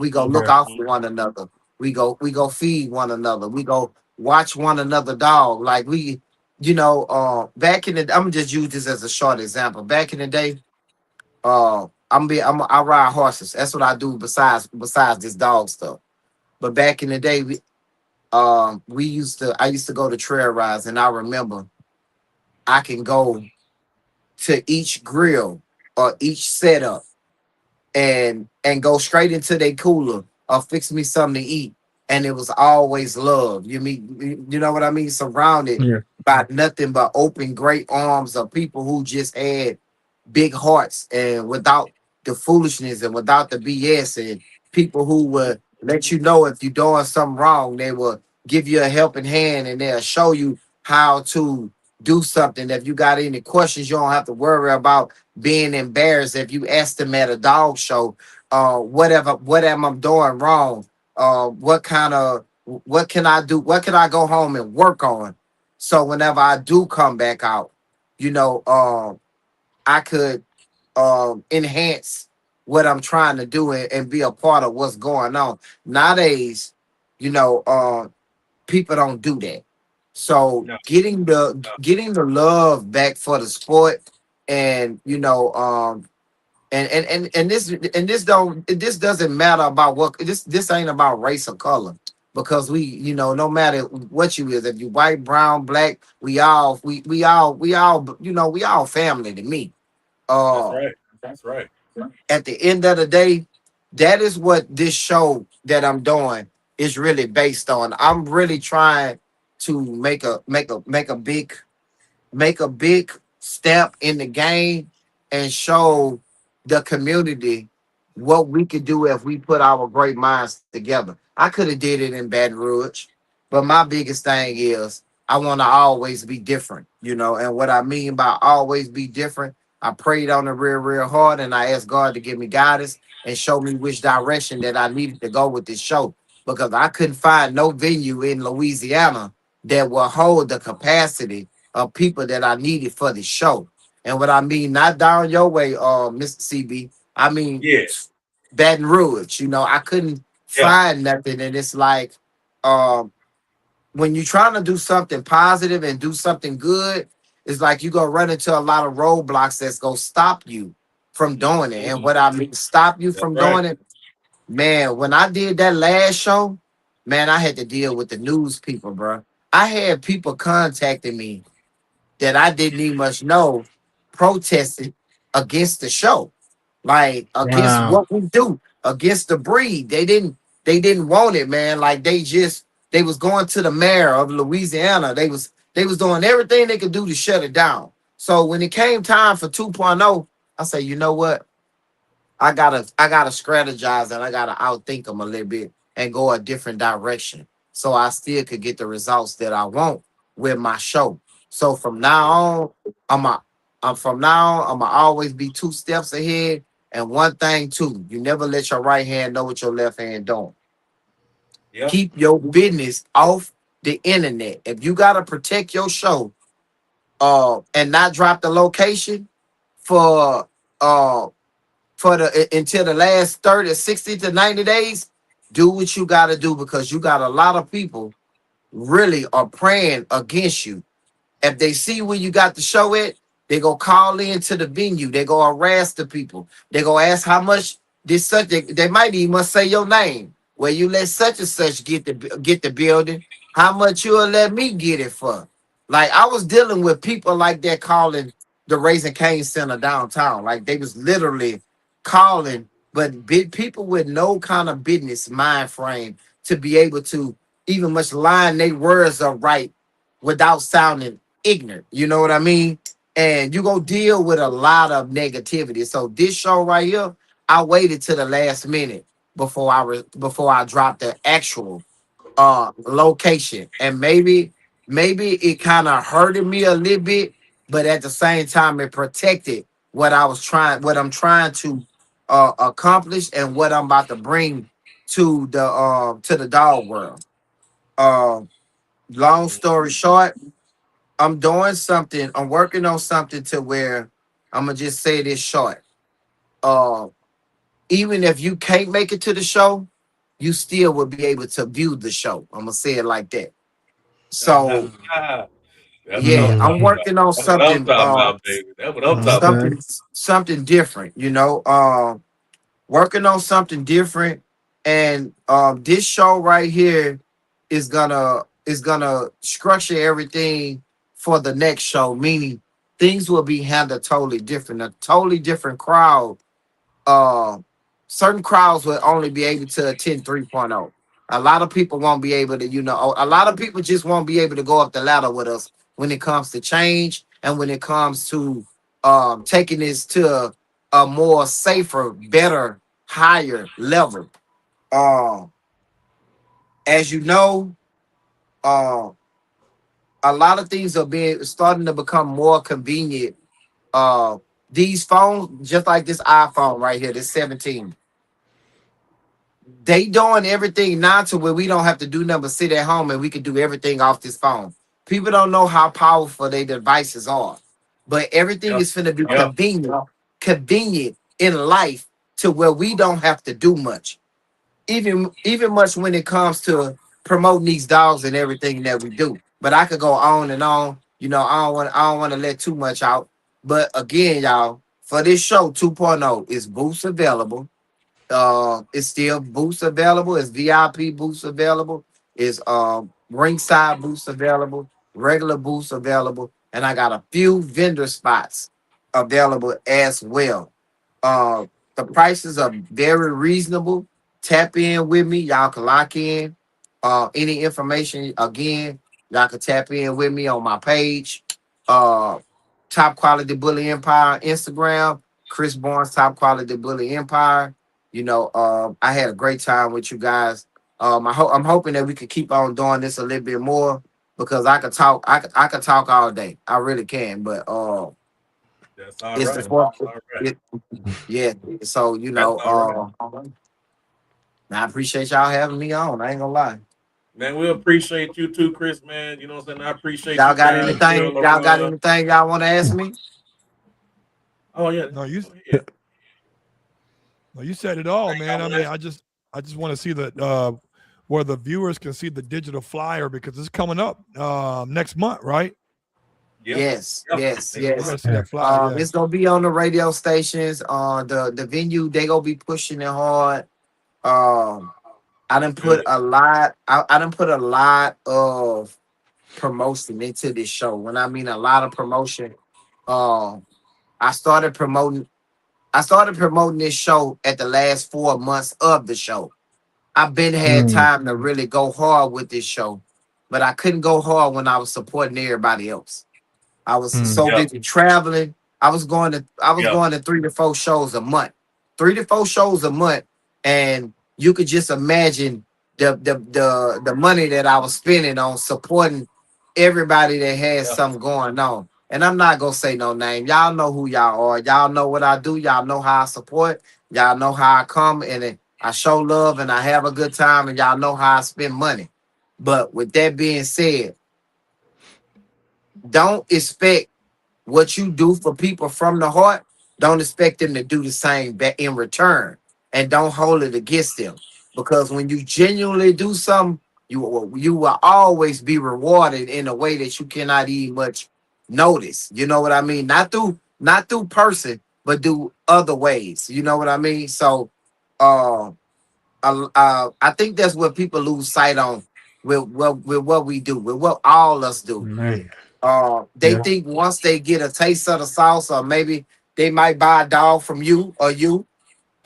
We go look Right. out for one another. We go feed one another. We go watch one another dog. Like we, back in the. I'm gonna just use this as a short example. Back in the day, I ride horses. That's what I do besides this dog stuff. But back in the day, I used to go to trail rides, and I remember I can go to each grill or each setup and go straight into their cooler or fix me something to eat. And it was always love. You know what I mean? Surrounded Yeah. by nothing but open, great arms of people who just had big hearts and without the foolishness and without the BS, and people who would let you know if you're doing something wrong. They will give you a helping hand and they'll show you how to do something. If you got any questions, you don't have to worry about being embarrassed if you ask them at a dog show, what am I doing wrong? What can I do? What can I go home and work on? So whenever I do come back out, you know, I could enhance what I'm trying to do and be a part of what's going on. Nowadays, you know, people don't do that. So No. getting the love back for the sport, and this doesn't matter about what this ain't about race or color, because no matter what you is, if you white, brown, black, we all family to me. That's uh right. That's right. at the end of the day, that is what this show that I'm doing is really based on. I'm really trying to make a big step in the game and show the community what we could do if we put our great minds together. I could have did it in Baton Rouge, but my biggest thing is I want to always be different, and what I mean by always be different, I prayed on it real hard, and I asked God to give me guidance and show me which direction that I needed to go with this show, because I couldn't find no venue in Louisiana that will hold the capacity of people that I needed for the show. And what I mean, not down your way, Mr. CB. I mean Yeah. Baton Rouge. I couldn't Yeah. find nothing. And it's like, um, when you're trying to do something positive and do something good, it's like you're gonna run into a lot of roadblocks that's gonna stop you from doing it. And Mhm. what I mean, stop you That's from right. doing it, man. When I did that last show, man, I had to deal with the news people, bro. I had people contacting me that I didn't even much know protested against the show, like against Wow. what we do, against the breed. They didn't want it, man. Like they was going to the mayor of Louisiana. They was doing everything they could do to shut it down. So when it came time for 2.0, I said, you know what? I gotta strategize, and I gotta outthink them a little bit and go a different direction, so I still could get the results that I want with my show. So from now on, I'm always be 2 steps ahead. And one thing too, you never let your right hand know what your left hand doing. Yeah. Keep your business off the internet. If you gotta protect your show, and not drop the location for uh until the last 30, 60 to 90 days, do what you got to do, because you got a lot of people really are praying against you. If they see where you got the show at, they go call into the venue. They go harass the people. They go ask how much this such. They might even must say your name. Where you let such and such get the building. How much you'll let me get it for? Like, I was dealing with people like that calling the Raising Cane Center downtown. Like, they was literally calling, but big people with no kind of business mind frame to be able to even much line their words up right without sounding ignorant. You know what I mean? And you go deal with a lot of negativity. So this show right here, I waited to the last minute before I dropped the actual location. And maybe maybe it kind of hurted me a little bit, but at the same time, it protected what I'm trying to accomplish, and what I'm about to bring to the dog world. Uh, long story short, I'm doing something. I'm working on something to where I'm gonna just say this short. Uh, Even if you can't make it to the show, you still will be able to view the show. I'm gonna say it like that. So That's what yeah, I'm I'm talking about. working on That's what I'm something, talking about, baby. That's what I'm talking about. Okay. something different, you know. Working on something different, and this show right here is gonna structure everything for the next show, meaning things will be handled totally different, a totally different crowd. uh Certain crowds will only be able to attend 3.0. A lot of people won't be able to, a lot of people just won't be able to go up the ladder with us when it comes to change, and when it comes to taking this to a more safer, better, higher level. Uh, as you know, uh, a lot of things are being starting to become more convenient. These phones, just like this iPhone right here, this 17, they doing everything now to where we don't have to do nothing but sit at home, and we can do everything off this phone. People don't know how powerful their devices are, but everything Yep. is going to be Yep. convenient in life to where we don't have to do much, even much when it comes to promoting these dogs and everything that we do. But I could go on and on. I don't want to let too much out. But again, y'all, for this show 2.0, is booths available. It's still booths available. It's VIP booths available. It's ringside booths available, regular booths available, and I got a few vendor spots available as well. Uh, the prices are very reasonable. Tap in with me. Y'all can lock in. Any information again, y'all can tap in with me on my page. Uh, Top Quality Bully Empire Instagram. Chris Barnes, Top Quality Bully Empire. I had a great time with you guys. I'm hoping that we could keep on doing this a little bit more, because I could talk. I could talk all day. I really can. But That's all it's right. the That's fourth. all right. Yeah. So That's all right. I appreciate y'all having me on. I ain't gonna lie. Man, we appreciate you too, Chris, man. You know what I'm saying? I appreciate Y'all you got guys. anything? Will, Y'all got LaRon. anything y'all want to ask me? Oh, yeah. No, you Go ahead. no, you said it all, man. I Y'all mean, wanna I just want to see the where the viewers can see the digital flyer, because it's coming up next month, right? Yep. Yes, Yep. yes, We yes. gotta see that flyer. Yeah. It's gonna be on the radio stations. The venue, they gonna be pushing it hard. I done put Good. a lot. I done put a lot of promotion into this show. When I mean a lot of promotion, um, I started promoting. I started promoting this show at the last 4 months of the show. I've been had time to really go hard with this show, but I couldn't go hard when I was supporting everybody else. I was so Yep. busy traveling. I was Yep. going to 3 to 4 shows a month. 3 to 4 shows a month. And you could just imagine the money that I was spending on supporting everybody that had Yep. something going on. And I'm not gonna say no name. Y'all know who y'all are. Y'all know what I do. Y'all know how I support. Y'all know how I come and I show love and I have a good time, and y'all know how I spend money. But with that being said, don't expect what you do for people from the heart. Don't expect them to do the same back in return, and don't hold it against them, because when you genuinely do something, you will always be rewarded in a way that you cannot even much notice. You know what I mean? Not through person, but through other ways. You know what I mean? So, uh, I think that's what people lose sight on with what we do, with what all us do. Man. They think once they get a taste of the sauce, or maybe they might buy a dog from you,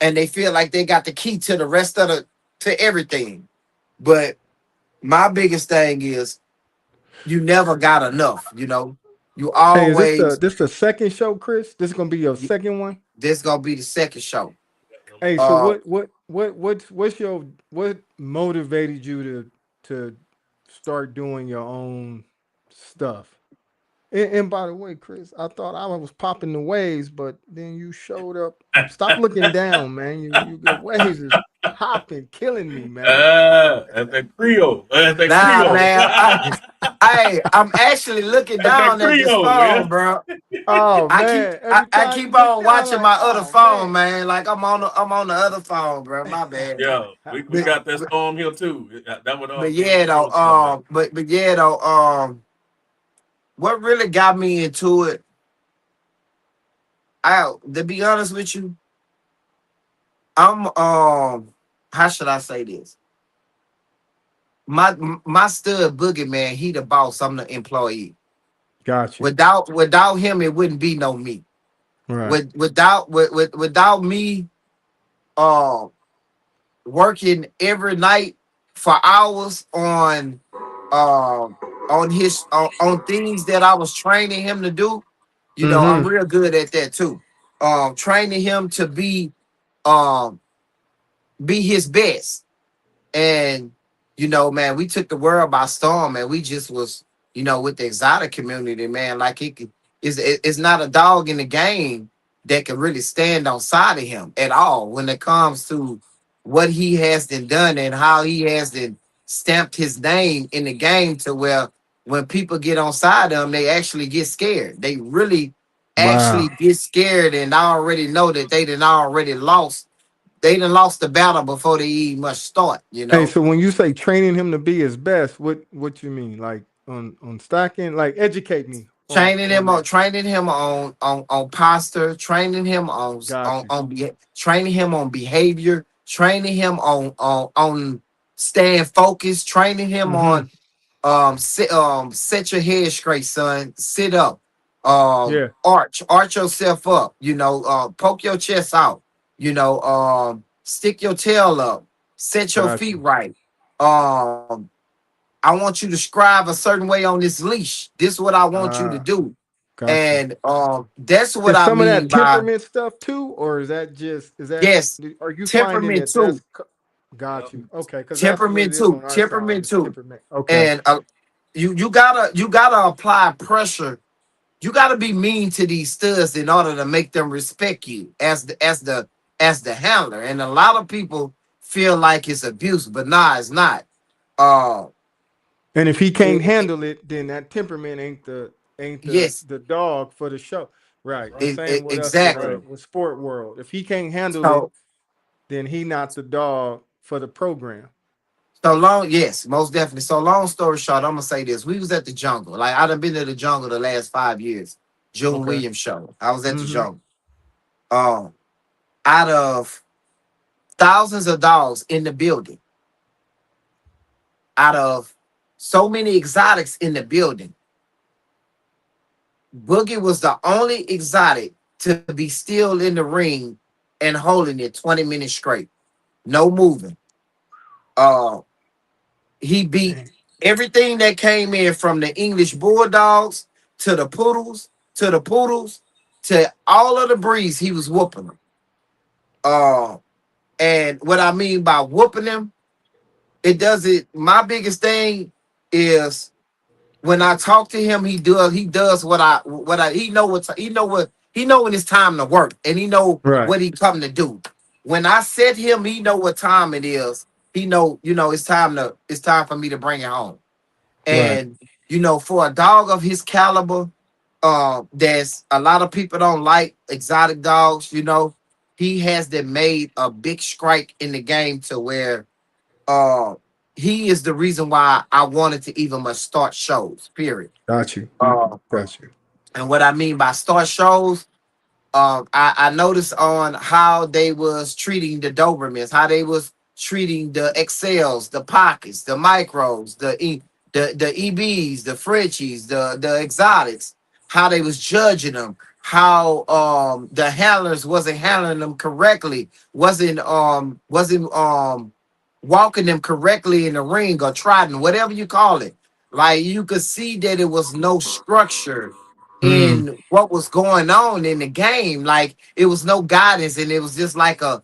and they feel like they got the key to the rest of to everything. But my biggest thing is, you never got enough. You Hey, is always this the second show, Chris? This is gonna be your y- second one. this gonna be the second show. Hey, so Uh, what motivated you to start doing your own? stuff. And by the way, Chris, I thought I was popping the waves, but then you showed up. Stop looking down, man. The waves is popping, killing me, man. That's that Creole. That's that Nah, Creole. man. I'm actually looking That's that down at this Creole, phone, man. bro. Oh I man, keep every I time keep you look on down, watching like, my other oh phone, man. man. Like I'm on the other phone, bro. My bad. Yeah, we But, got that storm here too. That one but King yeah though, Carlos talking about. but yeah though, what really got me into it, to be honest with you, I'm how should I say this? My stud Boogie, man, he the boss, I'm the employee. Gotcha. Without him, it wouldn't be no me. Right. Without me working every night for hours on things that I was training him to do. You know, I'm Mm-hmm. real good at that too. Training him to um be his best. And you know, man, we took the world by storm, and we just was, you know, with the exotic community, man. Like it's not a dog in the game that can really stand on side of him at all when it comes to what he has done and how he has stamped his name in the game to where when people get on side of him, they actually get scared. They really Wow. actually get scared and already know that they done already lost. They done lost the battle before they even must start, you Hey, know. so when you say training him to be his best, what you mean? Like on stacking? Like educate me on that. Training him on posture, training him Got you. training him on behavior, training him on staying focused, training him Mm-hmm. on set your head straight, son. Sit up. Yeah. Arch yourself up, you know, poke your chest out, you know, stick your tail up, set your Got feet you. right. I want you to scribe a certain way on this leash. This is what I want you to Ah, do. got you. And that's what Is I some of mean that by temperament stuff too, or is that yes, are you finding temperament that too. got you? Okay, because that's what it is on our side Temperament is too. temperament. Okay. And you gotta apply pressure. You gotta be mean to these studs in order to make them respect you as the handler. And a lot of people feel like it's abuse, but nah, it's not. Uh, And if he can't it- it- handle it, then that temperament ain't yes, the dog for the show. Right. The same with us exactly. with sport world. If he can't handle it, So then he not the dog for the program. So long, yes, most definitely. So long story short, I'm gonna say this. We was at the jungle. Like I done been to the jungle the last 5 years. June Okay. Williams show. I was at the Mm-hmm. jungle. Um, out of thousands of dogs in the building, out of so many exotics in the building, Boogie was the only exotic to be still in the ring and holding it 20 minutes straight. No moving. Uh he beat Dang. everything that came in from the English bulldogs to the poodles to all of the breeds. He was whooping them. And what I mean by whooping them, it doesn't. My biggest thing is when I talk to him, he does he know when it's time to work and he know Right. what he come to do. When I set him, he know what time it is. He know, it's time for me to bring it home. Right. And for a dog of his caliber, there's a lot of people don't like exotic dogs. He has them made a big strike in the game to where uh he is the reason why I wanted to even must start shows. Period. Got you. Uh, Got you. and what I mean by start shows, I noticed on how they was treating the Dobermans, how they was treating the XLs, the pockets, the micros, the EBs, the Frenchies, the exotics, how they was judging them, how the handlers wasn't handling them correctly, wasn't walking them correctly in the ring or trotting, whatever you call it. Like you could see that it was no structure Mm. in what was going on in the game. Like it was no guidance, and it was just like a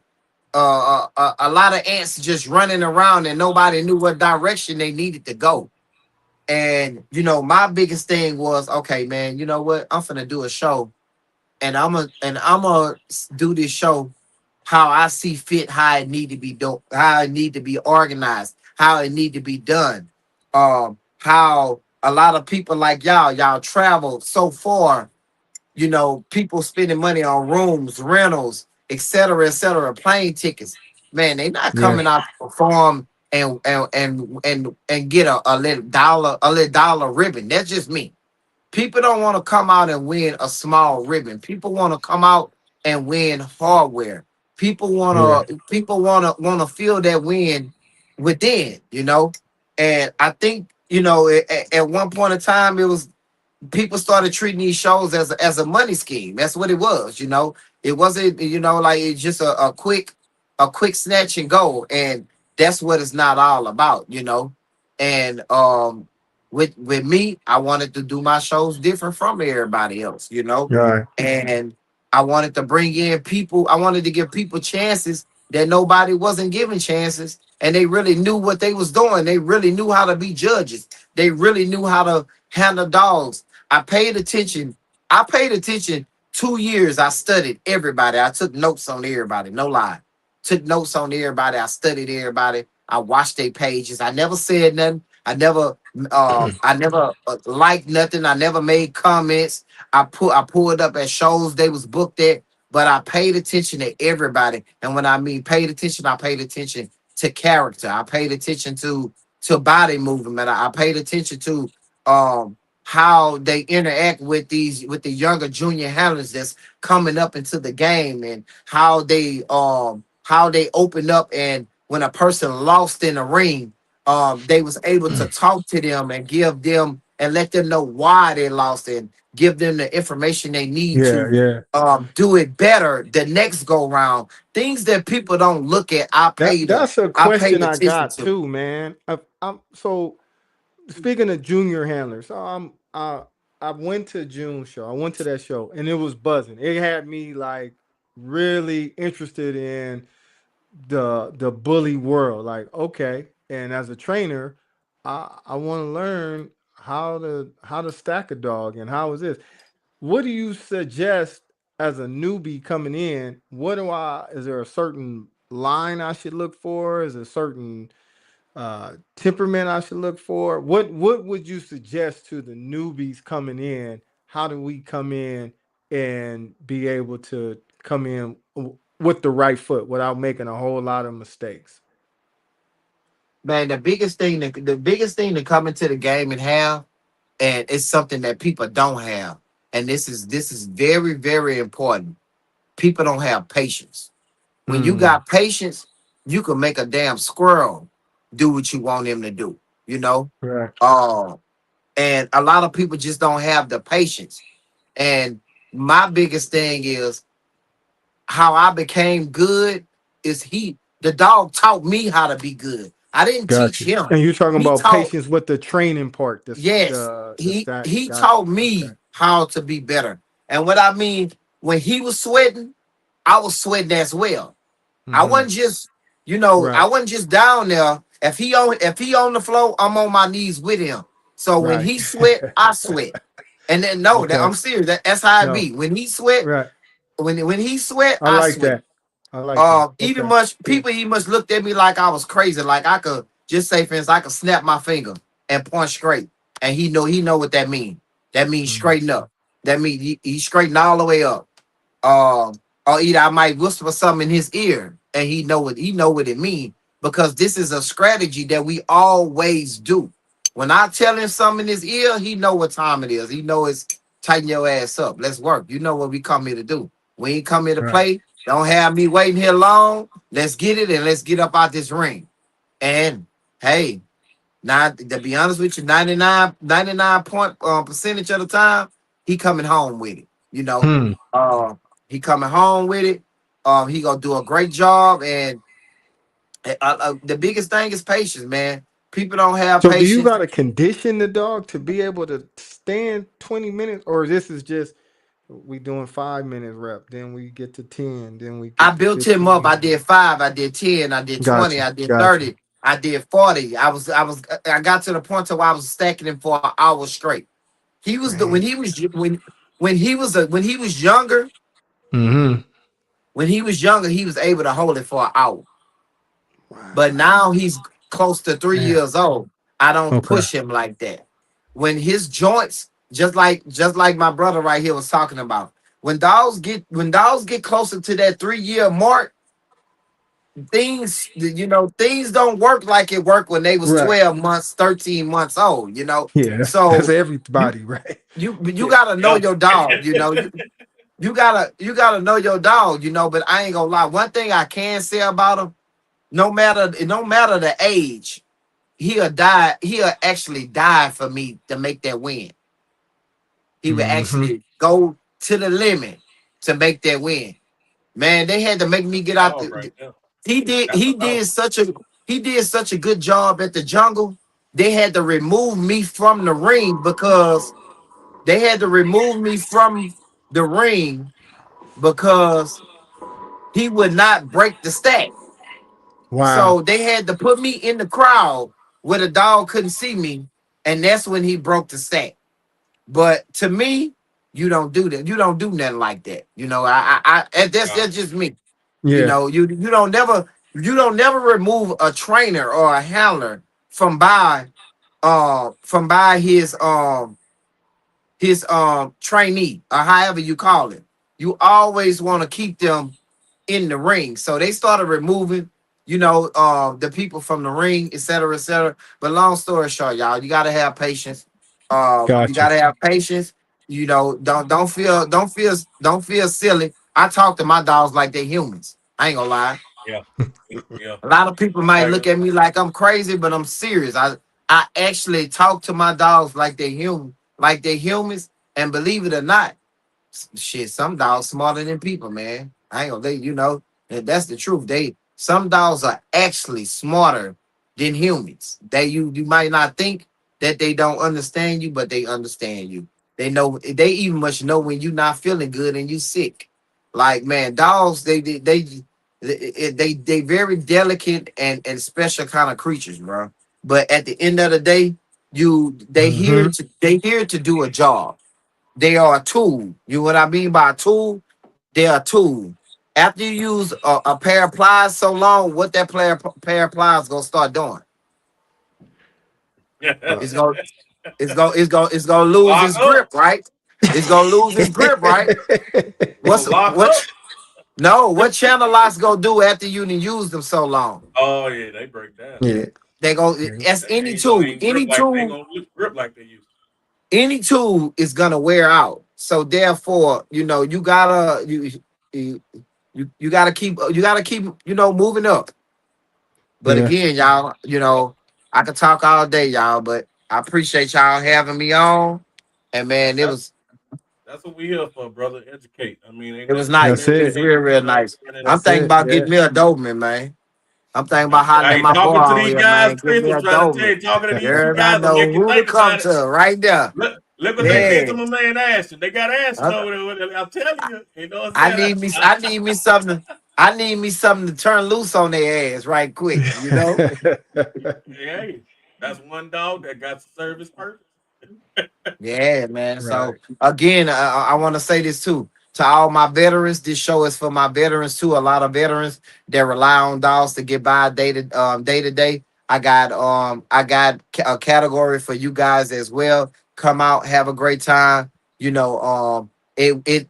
lot of ants just running around, and nobody knew what direction they needed to go. And you know, my biggest thing was, okay, man, you know what? I'm finna do a show, and I'm gonna do this show how I see fit, how it need to be done, how it need to be organized, how it need to be done. How a lot of people like y'all travel so far, you know, people spending money on rooms, rentals, et cetera, plane tickets. Man, they not Yeah. coming out to perform and get a little dollar ribbon. That's just me. People don't want to come out and win a small ribbon. People want to come out and win hardware. People want to feel that win within, you know. And I think, you know, at one point in time, it was people started treating these shows as a money scheme. That's what it was, you know. It wasn't, you know, like it's just a quick snatch and go. And that's what it's not all about, you know. And with me, I wanted to do my shows different from everybody else, you know. Right. And I wanted to bring in people, I wanted to give people chances that nobody wasn't giving chances. And they really knew what they was doing. They really knew how to be judges. They really knew how to handle dogs. I paid attention. 2 years. I studied everybody. I took notes on everybody. No lie. Took notes on everybody. I studied everybody. I watched their pages. I never said nothing. I never liked nothing. I never made comments. I pulled up at shows they was booked at, but I paid attention to everybody. And when I mean paid attention, I paid attention to character. I paid attention to body movement. I paid attention to how they interact with the younger junior handlers that's coming up into the game, and how they open up, and when a person lost in the ring, they was able to talk to them and give them and let them know why they lost, and give them the information they need to do it better the next go round. Things that people don't look at. That's a I paid question I attention got to. too, man. I'm so speaking of junior handlers. I went to June's show. I went to that show, and it was buzzing. It had me like really interested in the bully world. Like, okay, and as a trainer, I want to learn how to stack a dog, and how is this. What do you suggest as a newbie coming in? Is there a certain line I should look for? Is there a certain temperament I should look for? What would you suggest to the newbies coming in? How do we come in and be able to come in with the right foot without making a whole lot of mistakes? Man, the biggest thing to come into the game and have, and it's something that people don't have, and this is very, very important. People don't have patience. When you got patience, you can make a damn squirrel do what you want him to do, you know. Correct. And a lot of people just don't have the patience. And my biggest thing is how I became good is the dog taught me how to be good. I didn't teach him. And you're talking He about taught- patience with the training part. Yes, he taught me how to be better. And what I mean, when he was sweating, I was sweating as well. I wasn't just, you know, Right. I wasn't just down there. If he on the floor, I'm on my knees with him. So when he sweat, I sweat. And then Okay. that I'm serious. That's how it No. be. When he sweat, Right. when he sweat, I like sweat. that. I like that. Even Okay. much people he must looked at me like I was crazy. Like I could just say, for instance, I could snap my finger and point straight, and he know what that means. That means straighten up. That means he straighten all the way up. Or either I might whisper something in his ear, and he know what it means, because this is a strategy that we always do. When I tell him something in his ear, he know what time it is. He know it's tighten your ass up. Let's work. You know what we come here to do. We ain't come here to play. Don't have me waiting here long. Let's get it, and let's get up out this ring. And hey, now to be honest with you, 99 percentage of the time, he coming home with it. You know, he coming home with it. He gonna do a great job. And the biggest thing is patience, man. People don't have So patience. do you got to condition the dog to be able to stand 20 minutes, or this is just we doing 5 minute rep, then we get to 10, then we get I to built 15. him up. I did 5, I did 10, I did 20, I did 30. I did 40. I got to the point where I was stacking him for an hour straight. He was when he was younger. Mm-hmm. When he was younger, he was able to hold it for an hour. Wow. But now he's close to 3 Man. years old. I don't Okay. push him like that. When his joints, just like my brother right here was talking about, when dogs get closer to that 3-year mark, things don't work like it worked when they was Right. 12 months, 13 months old. Yeah. So That's everybody, right? you gotta know your dog. You gotta know your dog. But I ain't gonna lie. One thing I can say about him, no matter the age, he'll actually die for me to make that win. He would actually go to the limit to make that win. Man, they had to make me get out. He did such a good job at the jungle. They had to remove me from the ring because he would not break the stack. Wow. So they had to put me in the crowd where the dog couldn't see me, and that's when he broke the stack. But to me, you don't do that. You don't do nothing like that. That's just me. Yeah. You don't never remove a trainer or a handler from by his trainee or however you call it. You always want to keep them in the ring. So they started removing, the people from the ring, et cetera, et cetera. But long story short, y'all, you gotta have patience. You Gotcha. gotta have patience. Don't feel silly. I talk to my dogs like they're humans. I ain't gonna lie. Yeah. A lot of people might look at me like I'm crazy, but I'm serious. I actually talk to my dogs like they're humans. And believe it or not, shit, some dogs smarter than people, man. I ain't gonna and that's the truth. Some dogs are actually smarter than humans. You might not think that they don't understand you, but they understand you. They know they even much know when you're not feeling good and you sick. Like, man, dogs, they very delicate and special kind of creatures, bro. But at the end of the day, they here to do a job. They are a tool. You know what I mean by a tool? They are a tool. After you use a pair of pliers so long, what that pair of pliers gonna start doing? It's gonna lose its grip, right? It's gonna lose its grip, right? What channel locks gonna do after you done used them so long? Oh yeah, they break down. Yeah. They go. That's any tool. Any tool. They gonna grip like they used. Any tool is gonna wear out. So therefore, you gotta keep moving up. But again, y'all, I could talk all day, y'all, but I appreciate y'all having me on. And man, that's what we here for, brother. Educate. I mean, it was nice. That's it. It was real nice. I'm thinking about getting me a Doberman, man. I'm thinking about hollering at my boy on here, man. Give me a Doberman. Talking to these Girl, guys, I know who to come to right there. Look what they did to my man Ashton. They got Ashton over there. I'm telling you, I need me something. I need me something to turn loose on their ass right quick. Hey, that's one dog that got to serve his purpose. Yeah, man. Right. So again, I want to say this too to all my veterans. This show is for my veterans too. A lot of veterans that rely on dogs to get by day to day. I got a category for you guys as well. Come out, have a great time. It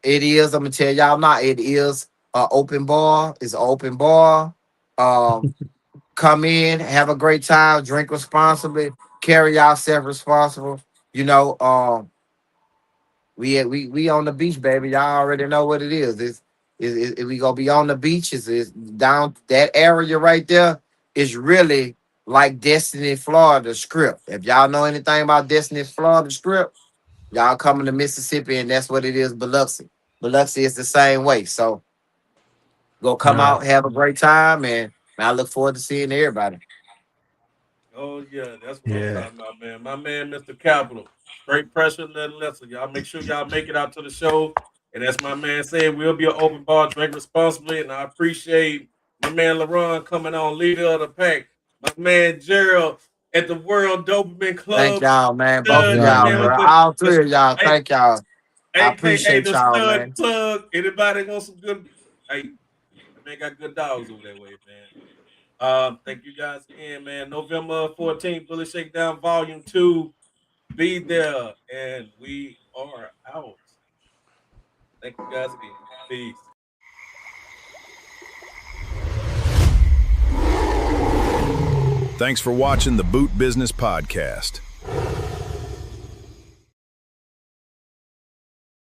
is. I'm gonna tell y'all now. It is an open bar. It's an open bar. Come in, have a great time, drink responsibly, carry yourself responsible. We on the beach, baby. Y'all already know what it is. We gonna be on the beach. Is down that area right there is really like Destiny, Florida script. If y'all know anything about Destiny, Florida script, y'all coming to Mississippi, and that's what it is. Biloxi is the same way. So go come out, have a great time, and I look forward to seeing everybody. Oh yeah, that's what I'm talking about, man. My man, Mr. Capital. Straight pressure, nothing less. Y'all make sure y'all make it out to the show. And as my man said, we'll be an open bar, drink responsibly. And I appreciate my man LaRon coming on, leader of the pack. My man Gerald at the World Dopamine Club. Thank y'all, man. Both of Stud, y'all, man, bro. with All three of y'all. Hey, Thank y'all. I AKA appreciate the y'all, Stud man. Plug. Anybody want some good? Hey, that man got good dogs over that way, man. Thank you guys again, man. November 14th, Bully Shakedown Volume 2. Be there, and we are out. Thank you guys again. Peace. Thanks for watching the Boot Business Podcast.